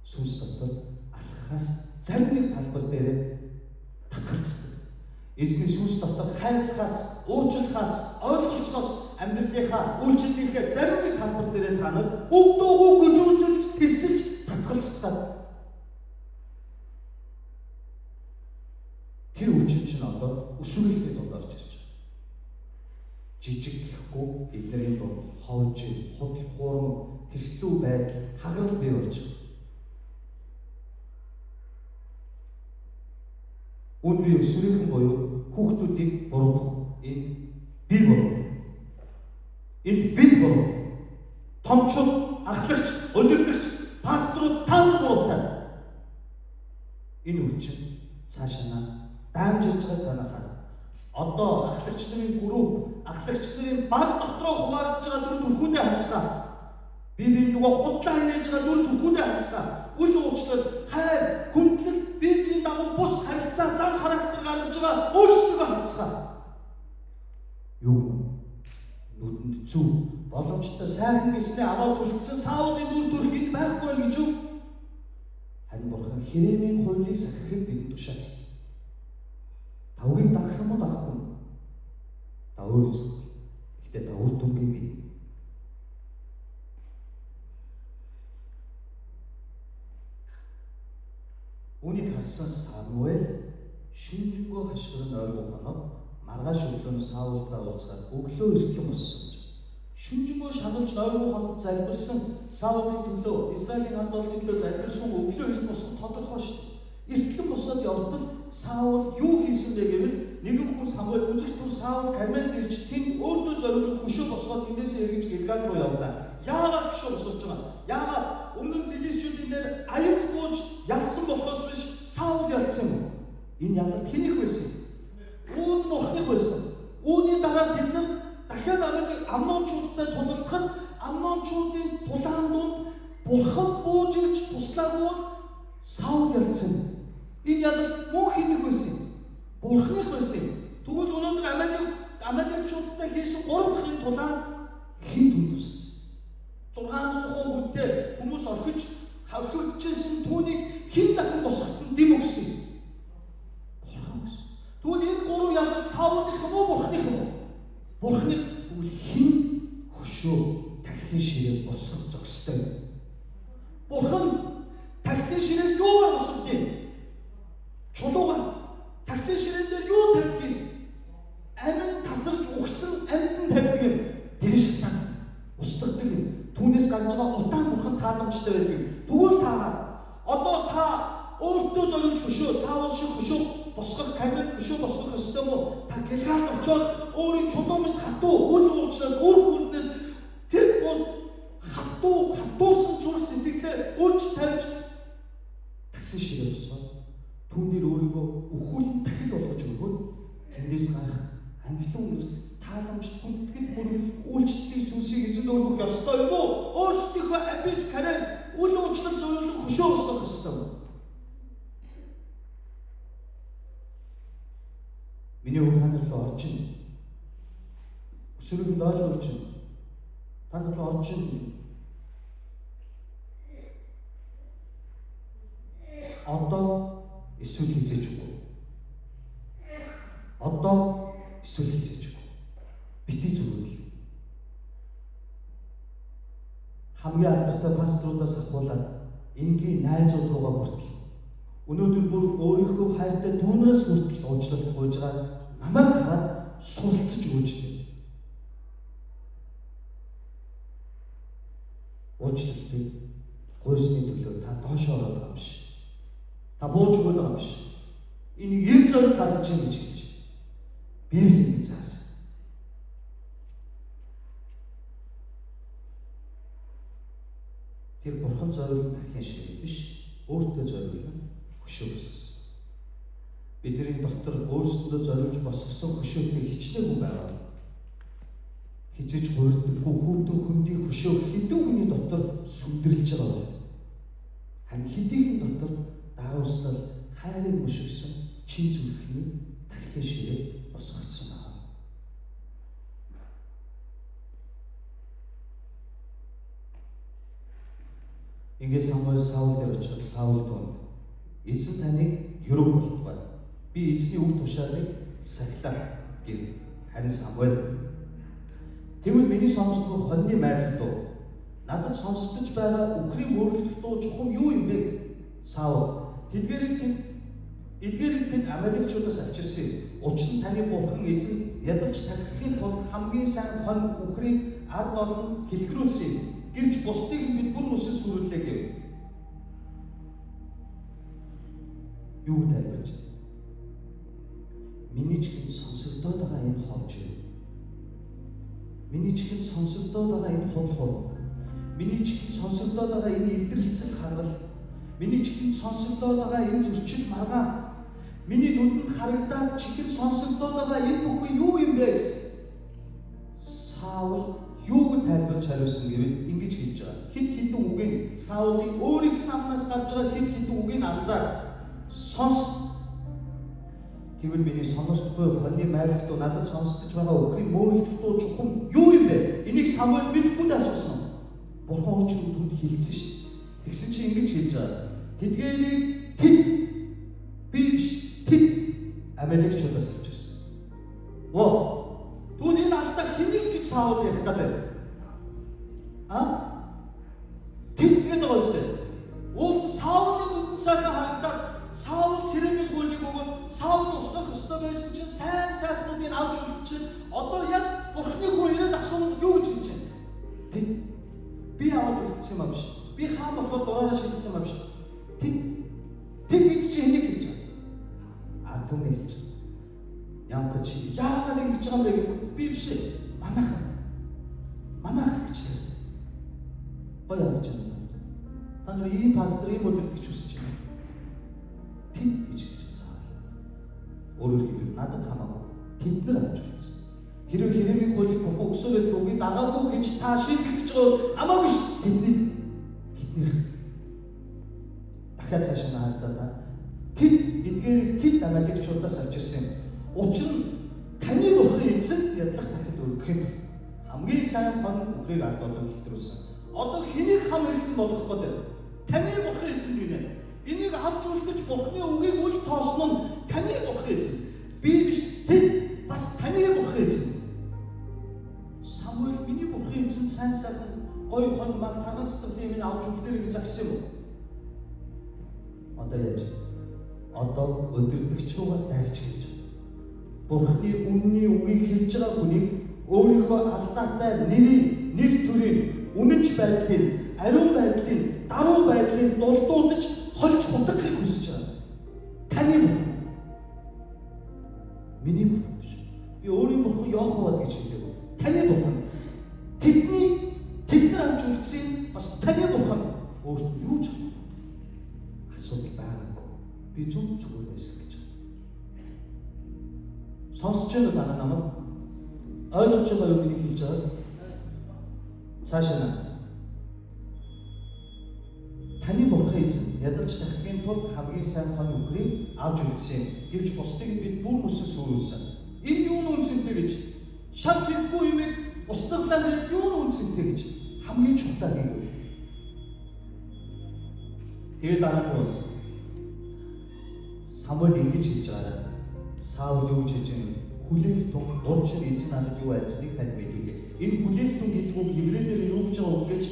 Сүнс дотор алхахаас зарим нэг талбар дээр татгалцдаг. Эзний сүнс дотор хайрлахаас, уучлахаас, ойлголцохоос амьдралынхаа үйлчлэлийнхээ зарим нэг талбар дээр та нар үг дуугүй гүжүүлж тэлсэж татгалцдаг. Тэр үчин чинь одоо өсвөрлөгийн донд орж ирж байна. Жижиг гэхгүй эднэрийн дунд ховж, худал хуурмаг, тэрслүү байдал, хагарал бий болж байна. Үн би өсвөрийнхэн буюу хүүхдүүдийг буруудах. Энд би буруудах. Энд бид буруудах. Томчууд, ахлагч, өдөртөгч, пасторууд та нар буруутай. Энэ үчин цаашаа даамжирж байгаа танаа хаа. Одоо ахлагч нарын групп, ахлагч нарын баг дотроо хуваагдж байгаа дүр төрхүүдэд харцгаа. Библийн нөгөө худлаа хийнэж байгаа дүр төрхүүдэд харцгаа. Үл уучлал, хайр, хүндлэл, Библийн дагуу бус харилцаа, зан характер гаргаж байгаа өөрсдөө харцгаа. Юу нүдэнд зүв боломжтой сайхан гэснээ аваад үлдсэн Саулын дүр төрх энд байхгүй гэж юу? Харин Бурхан Херемийн хуулийг сахихыг бид тушаасан. Тавгийг дагах юм уу дагахгүй юм? Та өөрөөсөө. Гэтэ та үр дүнгийн бид. Үүнийг харсан Самуэль шүнжэнгөө хашгиран ойргоо хоноод маргааш өглөө Саултай уулзгаад өглөө эртлэн боссон. Шүнжэнгөө шаналж ойргоо хонд залбирсан Саулын төлөө, Израилийн ард олонны төлөө залбирсан өглөө эрт босох тодорхой шүү. Эртлэн босоод явтал Саул юу хийсэн бэ гэвэл нэгэн хүн Самуэль үзэж түр Саул Кармелд ирж тэнд өөртөө зориулсан хөшөө босгоод тэндээсээ эргэж Гэлгал руу явлаа. Яагаад хөшөө босгож байгаа? Яагаад өмнө нь филистичүүдийн дээр аяг бууж ялсан болохоос биш Саул ялсан юм. Энэ ялалт хэнийх байсан? Үүд Бурханых байсан. Үүний дараа тэд нар дахиад Амнончуудтай тулалдахад Амнончуудын тулаан дунд Бурхан бууж ирж туслаагүй Саул ялсан. Энэ ялалт муу хэнийх байсан? Бурханых байсан. Тэгвэл өнөөдөр Амаликчуудтай хийсэн 3 дахь тулаан хэн түн туссан? 600% хүнтэй хүмүүс орхиж хавхигдчихсэн түүнийг хэн дахин босгоход дэм өгсөн? Бурхан гэсэн. Тэгвэл энэ 3 ялалт Саулын юм уу Бурханых юм уу? Бурханых. Тэгвэл хэн хөшөө тахилын ширээ босгох зохистой? Бурхан тахилын ширээ юугаар босгох юм? Чулуугаар. Тахилын ширээн дээр юу тавьдаг юм? Амин тасарч өгсөн амьтан тавьдаг юм. Тэгж шатаад устгадаг юм. Түүнээс гарч байгаа утаан Бурхан тааламжтай байдаг. Тэгвэл та одоо та өөртөө зориулж хөшөө, Саул шиг хөшөө босгох, Кармел хөшөө босгох ёстой мó? Та Гэлгалд очоод өөрийн чулуу мэт хатуу үл уучлаад өөр хүндэл тэр хатуусан зүйл сэтгэлээ өрч тавьж тахилын ширээ босгоод түүн дээр өөрийгөө өхүүлэн тахил болгож өгөөд тэндээс гарах ангилан хүмүүст тааламжт хүндэтгэл мөргөл үйлчлэлийн сүнсийг эзэн өргөх ёстой юм уу? Өөрсдийнхөө амбиц карьер үл уучлал зориулах хөшөө босгох ёстой юм. Миний үг та нар руу орж ийн. Өсвөрөнд ойлгож ийн. Та нар руу орж ийн. Одоо эсвэл хизээч үгүй. Одоо эсвэл хизээч үгүй. Бити зүгэл. Хамгийн алдартай пасторудаас ахуулаад энгийн найзууд руугаа хүртэл өнөөдөр бүр өөрийнхөө хайртай түүнээс хүртэл уучлалт гуйж байгаа намайг хараад суралцж өгөөжтэй. Уучлалтыг гуйсны төлөө та доошоо ороод байгаа юм биш. Та бууж өгöd байгаа юм биш. Энийг эр зориг гаргаж ийн гэж хэлж. Библийн заасан. Тэр бурхан зориулсан тахлын ширээ биш, өөртөө зориулсан хөшөө босгосон. Бидний дотор өөрсдөө зориулж босгосон хөшөөтэй хичнээн байгаа. Хизэж хуурдаггүй хүүтэн хөндийн хөшөө хэдэн хүний дотор сүндэрлж байгаа. Харин хэдийнхэн дотор дарууслал хайрыг мөшгсөн чин зүрхний тахлын ширээ босгогдсон байна. Ингээд Самуэль Саул дээр очиж Саул донд эзэн таныг юруу болтугай. Би эзний үг тушаалыг сахилаа гэв. Харин Самуэль тэгвэл миний сонсдгоо хоньны майлах дуу надад сонсдож байгаа үхрийн мөрлөх дуу чухам юу юм бэ? Саул эдгээрийг тэд Амалекчуудаас авчирсан. Учир нь таны бурхан эзэн ядаж тахихын тулд хамгийн сайн хонь үхрийн ард олон хэлхрүүлсэн. Гэрч бусдыг бид бүр нүсэл сүрүүлээ гэв. Юу тайлбарч? Миний чихэнд сонсогдоод байгаа энэ ховж юу? Миний чихэнд сонсогдоод байгаа энэ хулхур. Миний чихэнд сонсогдоод байгаа энэ эвдэрлцэл харгал. Миний чихэнд сонсогдоод байгаа энэ зөрчил маргаан. Миний нүдэнд харагдаад чихэнд сонсогдоод байгаа энэ бүхэн юу юм бэ гэсэн. Саул юуг тайлбарч хариулсан гэвэл ингэж хэлж байгаа. Хэд хэдэн үгийн Саулын өөрийнх нь амнаас гарч байгаа хэд хэдэн үгийг анзаар сонс. Тэгвэл миний сонсдоггүй хоньны майлах дуу надад сонсдож байгаа үхрийн мөрлөх дуу чухам юу юм бэ? Энийг Самуэль мэдэхгүй дээ асуусан. Бурхан өөрчлөлт түнд хэлсэн шүү. Тэгсэн чинь ингэж хэлж байгаа. Тэдгээрийг тэд би биш тэд Амалекчуудаас авчирсан. Түүн энэ алдаа хэнийг гэж Саул ярих гэдэг. Тэдгээд байгаа шүү дээ. Саулын нүдэн сайхан харагдаад Саул Хремийн хуулийг өгөөд Саул устгах ёстой байсан чинь сайхнуудыг авч үлдчихэв. Одоо яг Бурхны хүн ирээд асуух юу гэж хэлж байна? Тэд би аваад үлдсэн юм биш. Би хаан болоход дураараа шийдсэн юм биш. Тэд гэж чи хэнийг хэлж байгаа? Түн хэлж байгаа. Ямка чи яагаад ингэж байгаа юм бэ гэвэл би биш ээ. Манайх гэжлээ. Гоё явж байна. Та нар ийм пастор ийм өдөртөгч үсэж байна. Тэд гэж хэлсэн. Өөрөөр хэлбэл надад хамаагүй. Тэд нар авч үзсэн. Хэрвээ Хремийн хуулийг бурхан өгсөөр байдаг үгийг дагаагүй гэж та шийдэх гэж байгаа хамаагүй ш. Тэдний дахиад цааш нь хаагдаа та. Тэд эдгээрийг тэд Амалекчуудаас авчирсан. Учир нь таны бурхан эзэн ядлах тахил өргөх юм. Хамгийн сайн хон үхрийг ард олон хэлтрүүлсэн. Одоо хэнийг хам хэрэгтэн болгох гэдэг? Таны бурхан эзэн гинэ. Энийг авч үлдэж бурханы үгийг үл тоосон нь таны бурхан эзэн. Би биш тэд бас таны бурхан эзэн. Самуэль миний бурхан эзэн сайн гоё хон мал тарган сэтгэлийн минь авч үлдэрэй гэж загсан юм уу? Одоо яаж? Одоо өдөртөгч рүүгээ дайрч хэлж байна. Бурхны үнний үгийг хэлж байгаа хүнийг өөрийнхөө алдаатай нэр төрийн үнэнч байдлын, ариун байдлын, даруй байдлын дулдуудаж холж хутгахыг хүсэж байгаа. Таны бурхан. Миний бурхан биш. Би өөрийн бурхан Йоховад гэж хэлэв. Таны бурхан. Тэд нар амж үлдсэн бас таны бурхан. Өөрт нь юу ч асуудал байгаагүй. Би зүгээр байсан гэж. Сонсож байгаа даа намайг ойлгож байгаа юу миний хэлж байгаа? Цаашаа таны бурхан эзэн ядаж тахихын тулд хамгийн сайн хон үхрийг авч үлдсэн. Гэвч бусдыг бид бүр нүсэл сүрүүлсэн. Энэ юу нь үнцэнтэй гэж шат хэрэггүй юмыг устгаглаа гэж юу нь үнцэнтэй гэж хамгийн чухал юм. Тэгээд дараа нь бас Самуэль ингэж хэлж байгаа. Саул юу гэж хэлж байгаа? Хүлээх тун урчин эзэн надад юу альцныг тань мэдүүлээ. Энэ хүлээх тун гэдэг үг еврейдэр юу гэж байгаа үг гэж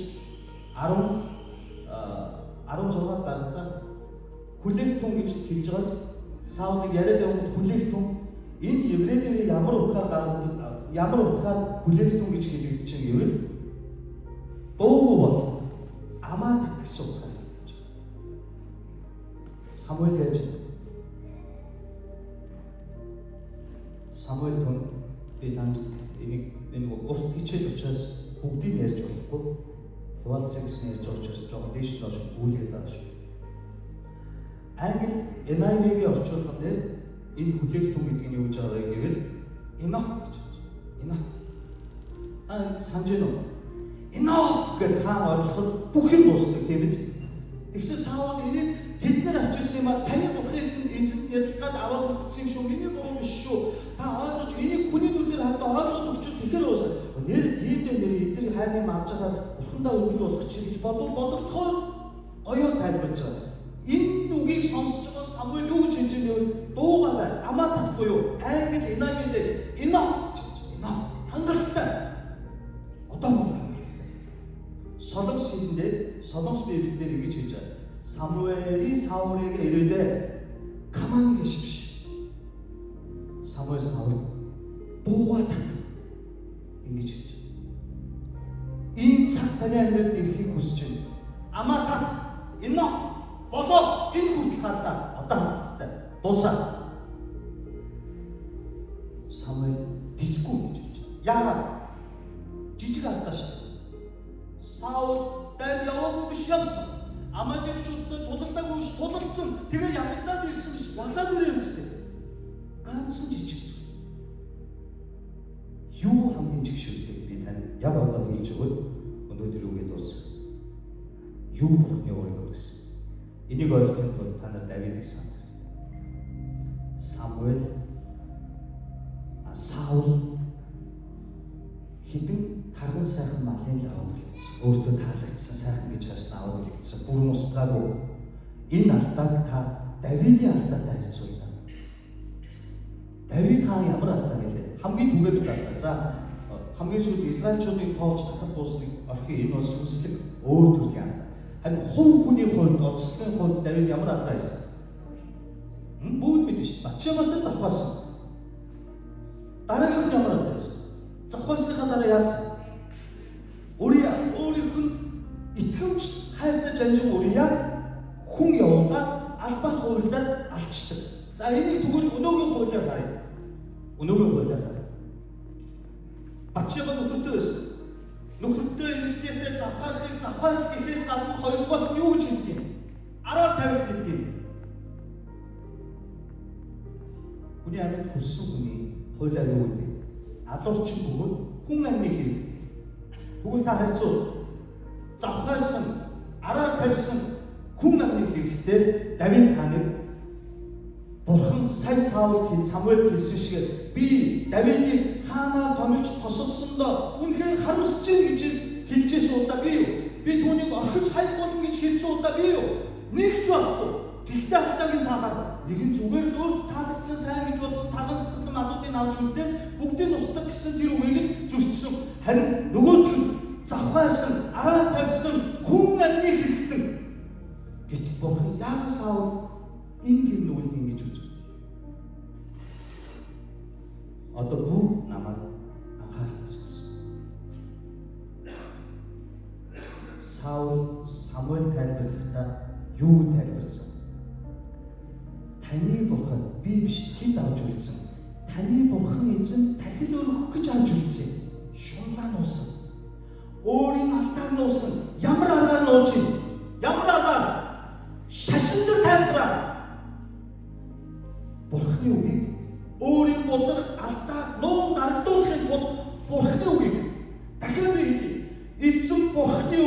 16 дараатай хүлээх тун гэж хэлж байгааз Саулыг яриад яваад хүлээх тун энэ еврейдэр ямар утгаар хүлээх тун гэж хэлэгдэж байгаа гэвэл дуугүй бол амаа татгсан утгаар хэлж байгаа. Самуэль яаж Самуэль тун би танд энийг урт хичээл учраас бүгдийг ярьж болохгүй дуалцыг гэсэн ярьж байгаа учраас жоохон дээш нь доош гүйлгээд байгаа шүү. Англи NIV-ийн орчуулган дээр энэ хүлээгтэн гэдэг нь юу гэж байгаа вэ гэвэл enough гэж байна. Enough. Санаж байна уу? Enough гэж хаан орлоход бүх юм дуусдаг тийм биз? Тэгсэн Саул энийг тэд нар авчирсан юм а таны бурхын эзэнд ядлаад аваад үлдсэн юм шүү. Миний буруу биш шүү. Та ойлгож энийг хүний нүдээр хараад ойлгоод өгч тэгэхээр уусаа. Нэр тиймдээ нэр эдгээр хайрын авч байгаа бурхандаа өгөл болох чинь гэж бодогдохоор гоёор тайлбарж байгаа. Энэ үгийг сонсож байгаа Самуэль юу гэж хэлж байгаа вэ? Дуугаа бай. Амаа татгүй юу? Англи энагидээ enough гэж хэлж байгаа. Enough. Хангалттай. Одоо мөн хангалттай. Солонгос хэлэндээ Солонгос Библиэлд ингэж хэлж байгаа. Самуэл이 사울에게 이르되 가만히 계십시오. 사무엘 사울 дуугаа тат. Ингэж хэлж байна. Энэ цаг таны амьдралд ирэхийг хүсэж байна. Амаа тат. Enough. Болоо энэ хүртэл гарлаа. Одоо хангалттай. Дуусаа. Самуэль дисгүй гэж хэлж байна. Яагаад? Жижиг алдаа шүү дээ. Саул дайд яваагүй биш явсан. Амаликчуудад тулалдаагүй биш тулалдсан. Тэгээ ялагдаад ирсэн биш. Ялаад ирээ үстэй. Ганцхан жижиг зүйл. Юу хамгийн жигшүүлдэг би тань яг одоо хэлж өгöd өнөөдөр үгээ дууссан. Юу бурхны өөрөөр гэсэн. Энийг ойлгохын тулд та нар Давидыг санах хэрэгтэй. Самуэль Саул хідэн тарган сайхан малын л аваад үлдсэн. Өөртөө таалагдсан сайхан гэж харсан аваад үлдсэн. Бүрэн устгаагүй. Энэ алдааг та Давидын алдаатай харьцуулна. Давид хаан ямар алдаа гэлээ? Хамгийн түгээмэл алдаа. За хамгийн сүүлд Израильчуудыг тоолж татах дуусныг орхи энэ бол сүнслэг өөр төрлийн алдаа. Харин хувь хүний хувьд онцлогийн хувьд Давид ямар алдаа хийсэн? Бүгд мэднэ шүү дээ. Батшаматай завхаасан. Дараагийнх нь ямар алдаа хийсэн? Завхаасныхаа дараа яасан? Өөрийнх нь итгэмж хайртай жанжин Урияг хүн явуулаад албаар хуйлдаад алчдаг. За энийг тэгвэл өнөөгийн хуулиар харъя. Өнөөгийн хуулиар харъя. Батшама нөхөртэй байсан. Нөхөртэй эмэгтэйтэй завхаарл гэхээс гадна хоёрдугаар нь юу гэж хэлдэг юм? Араар тавилт гэдэг юм. Хүний амьд хүссэн хүний хуулиар юу гэдэг? Алуурчин бөгөөд хүн амны хэрэг гэдэг. Тэгвэл та харьцуу завхаарсан, араар тавьсан хүн амны хэрэгтэй Давид хааныг Бурхан сая Самуэльд хэлсэн шиг би Давидыг хаанаар томилж тосолсондоо үнэхээр харамсаж байна гэж хэлжсэн удаа би юу? Би түүнийг орхиж хайх болно гэж хэлсэн удаа би юу? Нэгч байхгүй. Тэгтээ хатагийн таагаар нэгэн зүгээр л өөрт таалагдсан сайн гэж бодсон таган цэцэрлэг малуудыг авч үлдээ бүгдийг устгах гэсэн тэр үгийг л зөрчсөн. Харин нөгөөх нь завхаарсан, араар тавьсан хүн амны хэрэгтэн. Гэтэл Бурхан яагаас Саул энэ гимнүгэлд ингэж үзв. Одоо бүх намайг анхааралтай сонс. Саул Самуэль тайлбарлахдаа юу тайлбарласан? Таны Бурхан би биш тэнд авч үлдсэн. Таны Бурхан эзэнд тахил өргөх гэж авч үлдсэн. Шунлаа нуусан. Өөрийн алдааг нуусан. Ямар аргаар нууж ийн? Ямар аргаар? Шашинлаг тайлбараар. Бурханы үгийг өөрийн бузар алдааг нуун дарагдуулахын тулд Бурханы үгийг дахиад хэлье. Эзэн Бурханы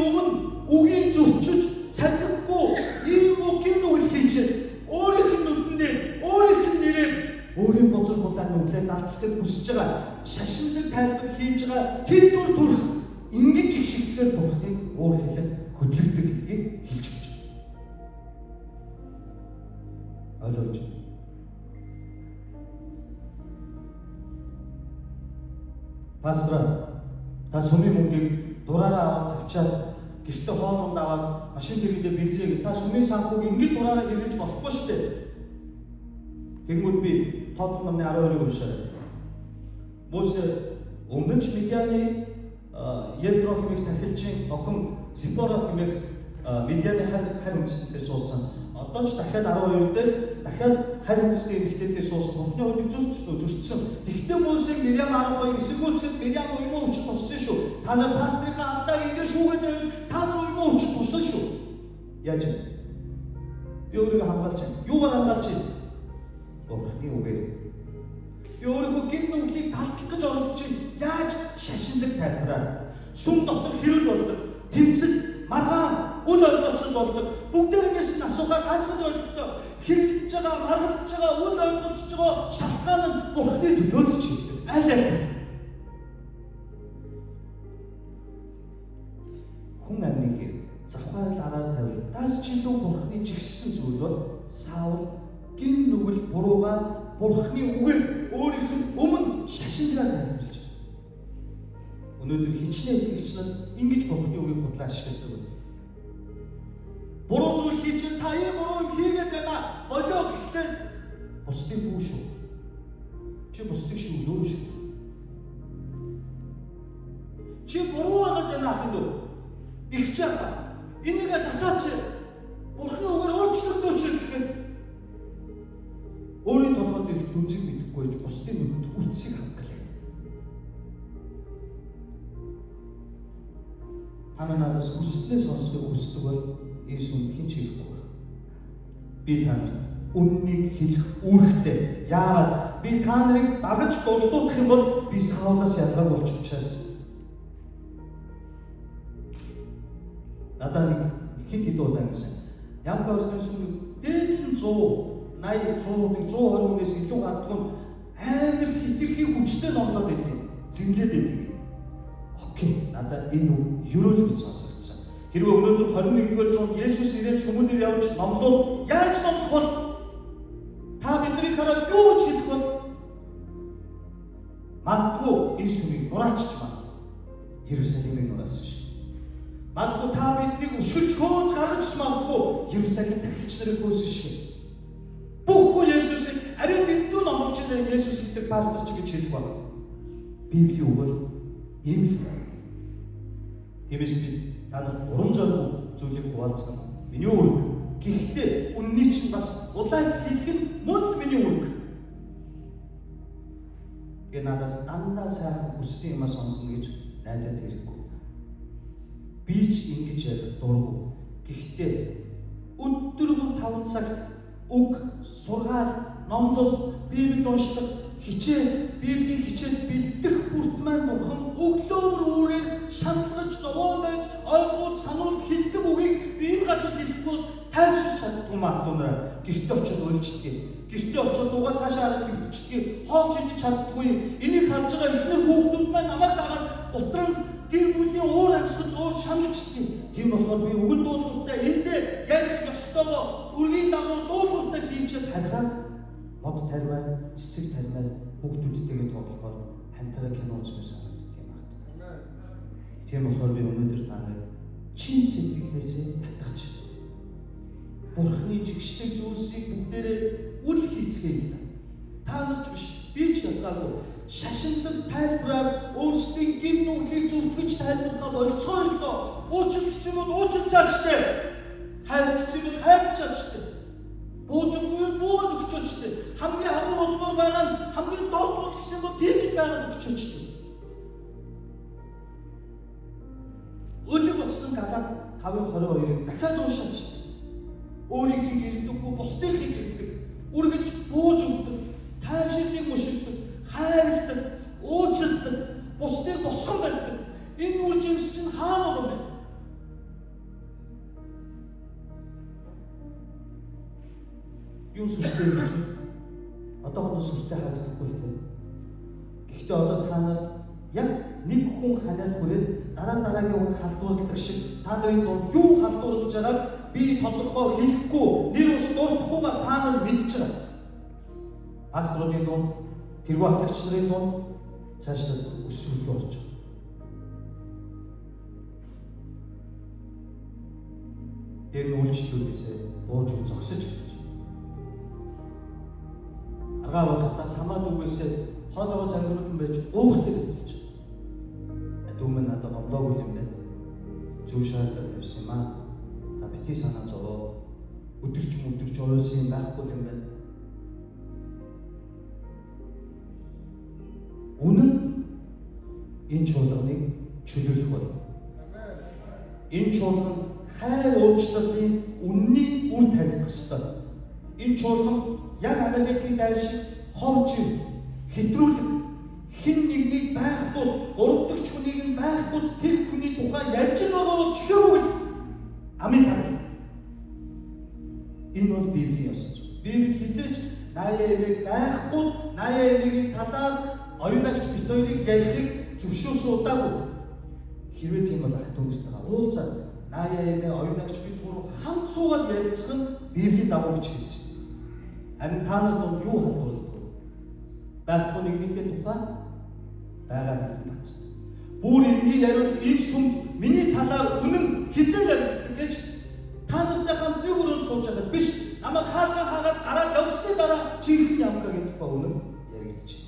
үгийн зөрчиж цадаггүй ийм үг гинүгэл хийчихэд өөрийнх нь нүдэндээ өөрийнх нь нэрээр өөрийн бузар булааны нүглээ далдлахыг хүсэж байгаа шашинлаг тайлбар хийж байгаа тэр дүр төрх ингэж их шигтгэл Бурханыг уур хэлэн хөдлөгдөг гэдгийг хэлж өгч байна. Ойлгож байна. Пастор та сүмийн мөнгийг дураараа аваад завчаад гэртээ хоолунд аваад машин тэргэндээ бензин та сүмийн санхүүг ингэж дураараа хэрэглэж болохгүй шүү дээ. Тэгмүүд би Тоолон номны 12-ыг уншаа. Мосе өмнө нь Медианы Ятро хэмээх тахилчин охин Зипора хэмээх Медианы харь үндэстнээр суусан. Одоо ч дахиад 12 дээр дахиад харь үндэстний эмэгтэйдээ суусан. Бурхны хуулийг зөрчсөн. Тэгтээ Мөсег Мириам 12 эсэгүүцэд Мириам уймаа өчөж туссан шүү. Та нар пастрийнхаа алдааг ингэ шүүгээд байвал та нар уймаа өчөж туссан шүү. Яаж вэ? Би өөрийгөө хамгаалж байна. Юугаар хамгаалж байна? Бурхны үгээр. Би өөрийнхөө гин нүглийг талдах гэж оролдож байна. Яаж? Шашинлаг тайлбараар. Сүм дотор хэрүүл болдог. Тэмцэл, маргаан, үл ойлголцол болдог. Бүгдээрээс нь асуухаар ганцхан ойлголттой. Хэрэлдэж байгаа, маргалдаж байгаа, үл ойлголцож байгаа шалтгаан нь Бурхны төлөөлөгч гэдэг. Аль аль. Хүн амны хэрэг завхаарл араар тавил. Тас чилүү Бурхны жигссэн зүйл бол Саул гин нүгэл бурууга Бурхны үгээр өөрийнх нь өмнө шашингаар тайлбарлаж байна. Өнөөдөр хичнээн итгэгч нар ингэж Бурхны үгийг худлаа ашигладаг байна. Буруу зүйл хийчихэл та ийм буруу юм хийгээд байна. Болоо гэхлээр бусдыг бүү шүү. Чи бусдыг шүүлөө шүү. Чи буруу байгаад байна ахын дөө. Их чаха. Энийг засаач. Бурхны үгээр өөрчлөлтөөч гэхээр өөрийн толгойд их дүнзийг мэдэхгүй ч бусдын нүдэнд үрцгийг хавгалаа. Та надаас хүснээ сонсохыг хүсдэг бол Иесус үнэхээр ч хэлэхгүй байна. Би та нарт үннийг хэлэх үүрэгтэй. Яагаад? Би та нарыг дагаж дурдуулах юм бол би Саулаас ялгаагүй болж учраас. Надад нэг хэд удаа гэсэн. Ямка өссөн дээдлэн 100, 80, 100, 120 хүнээс илүү гардаг нь амар хитрхи хүчтэй номлоод байдгийг зинлээд байдгийг. Окей, надад энэ үг ерөөл гэж сонсогдсон. Хэрвээ өнөөдөр 21-р зуунд Есүс ирээд шүмүнээр явж номлол яаж номлох бол та бидний хараад юу гэж хэлэх бол магадгүй энэ шүмийг нураачч байна. Иерусалимыг нураасан шиг. Магадгүй та биднийг өшгөлж хөөж гаргаж магадгүй Иерусалим тахилч нарыг хөөсөн шиг. Бүггүй Есүсийг арай дэндүү номлож байгаа Есүс гэдэг пастор ч гэж хэлэх байна. Библийн үг бол ийм л байна. Тиймээс би та нарт урам зориг зүйлийг хуваалцсан. Миний үүрэг. Гэхдээ үнний чинь бас улаан хэлэх нь мөн миний үүрэг. Тэгээ надаас дандаа сайхан хүссэн юмаа сонсно гэж найдаад хэрэггүй. Би ч ингэж ярих дурггүй. Гэхдээ өдөр бүр 5 цагт үг, сургаал, номлол, Библи уншдаг, Библийн хичээл бэлдэх бүрт маань Бурхан өглөөр өөрөөр шаналгаж, зовоон байж, ойлгуул, сануул хэлдэг үгийг би энэ газар хэлэхгүй тайвширч чаддгүй махдуунараа гэртээ очиж үйлчлэдэг. Гэртээ очиж дуугаа цаашаа хараад хөвтчдэг. Хоолж идэж чаддгүй. Энийг харж байгаа ихнэр хүүхдүүд маань намайг дагаад готрон гэр бүлийн уур амьсгал уур шаналждаг. Тийм болохоор би өгөн дуулууртай эндээ ярих ёстойгоо үргийн дагуу дуулууртай хийчихэл харахаар мод тармаар, цэцэг тармаар хүүхдүүдтэйгээ тоглохоор хантайгаа кино үзмээр санагддаг юм байна. Тийм болохоор би өнөөдөр та нарыг чин сэтгэлээсээ татгаж Бурхны жигшдэг зүйлсийг бүгдээрээ үл хийцгээе л да. Та нар ч биш, би ч ялгаагүй. Шашинлаг тайлбараар өөрсдийн гин нүглийг зүтгэж тайлбарлахаа болцгоо л доо. Уучлалч юм бол уучлж аачтай. Хайрлах юм бол хайрлаж аачтай. Буужгүй буугаад өгч очтой. Хамгийн агуу болмоор байгаа нь хамгийн дорд гэсэн бол тийм л байгаад өгч очтой. Өөлөг болсон Галаат 5:22-ыг дахиад уншаач. Өөрийнхийг ирдэггүй, бусдынхийг ирдэг. Үргэлж бууж өгдөг, тайвширлыг мушигдаг, хайрладаг, уучилдаг, бусдыг босгон барьдаг. Энэ үр жимс чинь хаана байгаа юм бэ? Юу сүртэй юм чи? Одоохондоо сүртэй харагдахгүй л дээ. Гэхдээ одоо та нар яг нэг хүн ханиад хүрээд дараагийн хүнд халдварладаг шиг та нарын дунд юу халдварлаж байгааг би тодорхой хэлэхгүй, нэр ус дурдахгүйгээр та нар мэдж байгаа. Пасторуудын дунд, тэргүй ахлагч нарын дунд цаашдаа өсвөл орж байгаа. Тэр нүүлчлүүдээсээ бууж зогсож аргаа багтаа хамаад үгээсээ хоолоо загварлан байж гоох дээр болж байна. Дүүмэн надад гомдоогүй юм байна. Зөв шаардлага тавьсан юм аа. бити санаа зовоо өдөрч уйлсан юм байхгүй юм байна. Үнэн энэ чуулганыг чөлөөлөх болно. Энэ чуулган хайр уучлалын үннийг үр тавьдаг ёстой. Энэ чуулган яг Америкийн дайшин ховж хэтрүүлэг хэн нэгнийг байхгүй, гурав дахь хүнийг нь байхгүй тэр хүний тухай ярьж байгаа бол чихэрүүл амин тавил. Энэ бол Библийн ёс. Библи хизээч наяа эмээг байхгүй, наяа эмээгийн талаар оюунагч бит хоёрыг ярихыг зөвшөөрсөн удаагүй. Хэрвээ тийм бол ах дүүнтэйгээ уулзаад наяа эмээ оюунагч бит гурав хамт суугаад ярилцах нь Библийн дагуу гэж хэлсэн. Харин та нарт юу халдварлагдав? Байхгүй нэгнийхээ тухай байгаа гэдэг бацсан. Бүр энгийн яриул ийм сүм миний талаар үнэн хизээ яригддаг гэж та нартай хамт нэг өрөөнд сууж байхад биш. Намайг хаалгаа хаагаад гараад явсны дараа чихэн ямгагийн тухай үнэн яригдчих.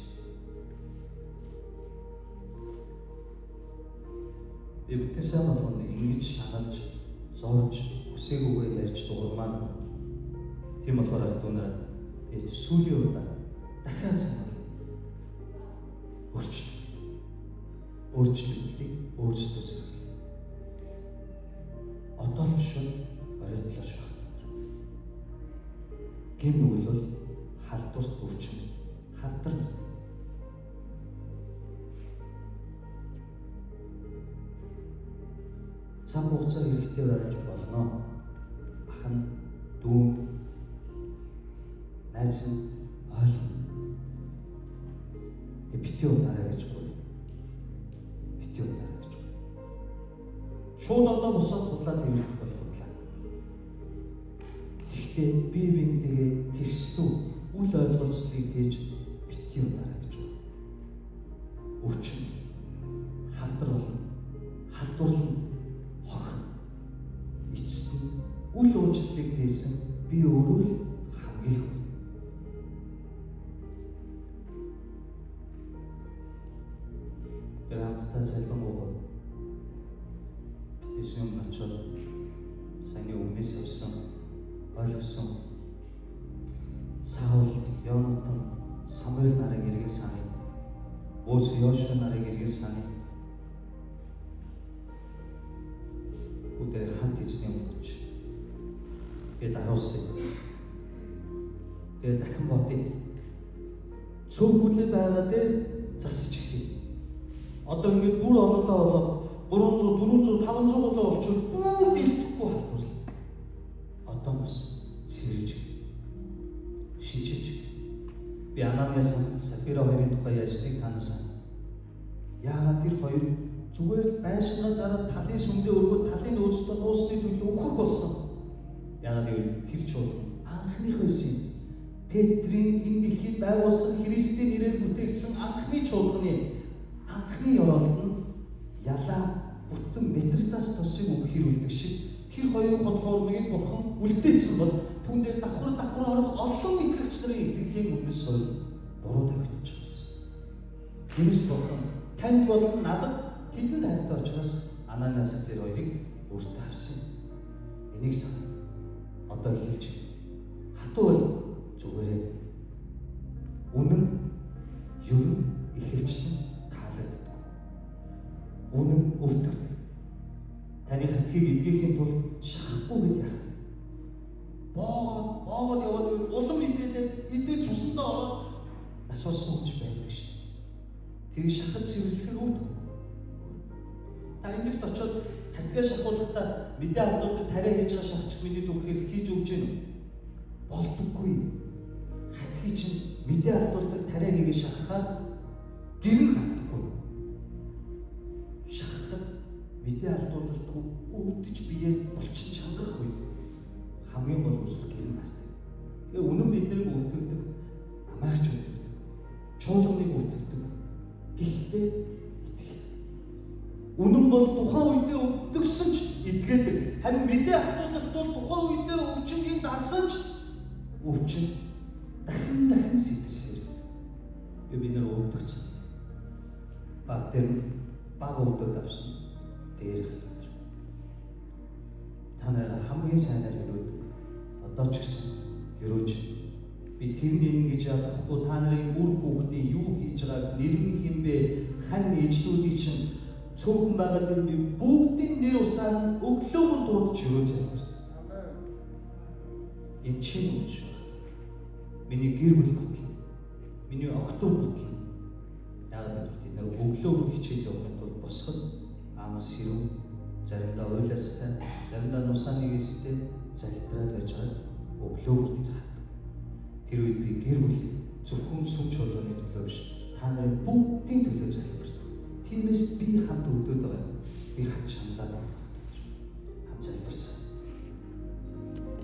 Би бүтээсэн болгоно ингэж шаналж, зовж, үсээгүйгээр ярьж дуурмаар. Тийм болохоор ах дүүнээ сүүлийн удаа дахиад санал өөрчлөлтийг өөрсдөөс эхэллээ. Одоо л шүү оройтлоош байна. Гин нүгэл бол халдварт өвчин мэт, хавдар мэт. Цаг хугацаа хэрэгтэй байж болно. Ах нь дүү найз нь ойлгоно. Бити удараа гэж гоё. Бити удараа гэж. Шууд одоо босоод худлаа тэмүүлэх болох худлаа. Тэгтээ бие биентэйгээ тэрслүү үл ойлголцлыг тээж бити удараа гэж. Өвчин хавдар болно. Халдварлан хохир. Эцэст нь үл уучлалыг тээсэн би өөрөө л хамгийн их. Хамтдаа залбан гоо. Есүс очоод саяны өмнөөс авсан ойлгосон Саул, Йонатан, Самуэль нарын иргэн саны, Мөс Йошуа нарын иргэн саны бүгдээ хамт эзний өмнөч. Тэгээд аруулсан. Тэгээд дахин бодъё. Цөөх хүлээ байгаа дээр засаж эхлэв. Одоо ингээд бүр олоолаа болоод 300, 400, 500 болоо болчихвол бүр дэлдэхгүй халдварлаа. Одоо бас сэрэж шинжиж. Би Анanias Сафира хоёрын тухай ярьсныг та нар сайн. Яагаад тэр хоёр зүгээр л байшингаа зараад талын сүмдээ өргөд талын нөөцтэй дуусны төлөө өгөх болсон. Яагаад гэвэл тэр чуулган анхных байсан юм. Петрийн энэ дэлхийд байгуулсан Христийн нэрээр бүтээгдсэн анхны чуулганы анхны ёроолт нь ялаа бүтэн метритас тосыг өгөхөөрүүлдэг шиг тэр хоёрын хотлоормыг бурхан үлдээсэн бол түүн дээр давхар орох олон итгэгч нарын итгэлийн үндэс суурь буруу тавигдчих байсан. Тиймээс бурхан танд болон надад тэдэнд хайртай учраас Анanias тэр хоёрыг өөртөө авсан. Энийг сан одоо хэлж хатуу зүгээрээ үнэн юу ихэвчлэн таалагддаг. Үнэн өвдөгдөг. Таны хатгийг эдгэхийн тулд шахахгүй гэд яах вэ? Боогод яваад улам идээд цусандаа ороод асуус сууж байдаг шин. Тэрийг шахаж цэвэрлэхээр өвдөг. Та эмнэгт очиод хатгаа шахуулахдаа мэдээ алдуулдаг тариа хийж байгаа шахчих миний дүнхээр хийж өгч гэнэ. Болдоггүй. Хатгийг чинь мэдээ алдуулдаг тариа хийгээ шахахаар гэрэн хардаггүй. Шахахад мэдээ алдуулалтгүй өвдөж биеэ булчин чангахгүй. Хамгийн гол үсэл гэрэн хардаг. Тэгээ үнэн биднийг өвдөгдөг, намайг ч өвдөгдөг. Чуулганыг өвдөгдөг. Гэхдээ итгэдэг. Үнэн бол тухайн үедээ өвдөгсөн ч эдгээдэг. Харин мэдээ алдуулалт бол тухайн үедээ өвчнгийн дарсан ч өвчин дахин сэтэрсээр. Би нэр өвдөгч. Баг дээр баг өвдөд авсан дээр хатаж. та нарыг хамгийн сайнаар өрөөдөг. Одоо ч гэсэн өрөөж. Би тэр нэрнэ гэж ялахгүй та нарын үр хүүхдийн юу хийж байгааг нэрнэ хэмбэ хань ээжлүүдийн чинь цөөхөн байгаа тэр би бүгдийн нэр усаар өглөөгөр дуудаж өрөө залбирт. Энэ чинь юм шүү. Миний гэр бүл батлаа. Миний октод батлаа. Яагаад гэвэл бид нар өглөөгөр хичээл явахын тулд босоход аамс сэрүүн заримдаа уйластай, заримдаа нусааны гэстэй залбираад байж байгаа өглөөгөр тэр хат. Тэр үед би гэр бүл зөвхөн сүм чуулганы төлөө биш та нарын бүгдийн төлөө залбирт. Тиймээс би хамт өгдөөд байгаа. Би хамт шаналаад байна.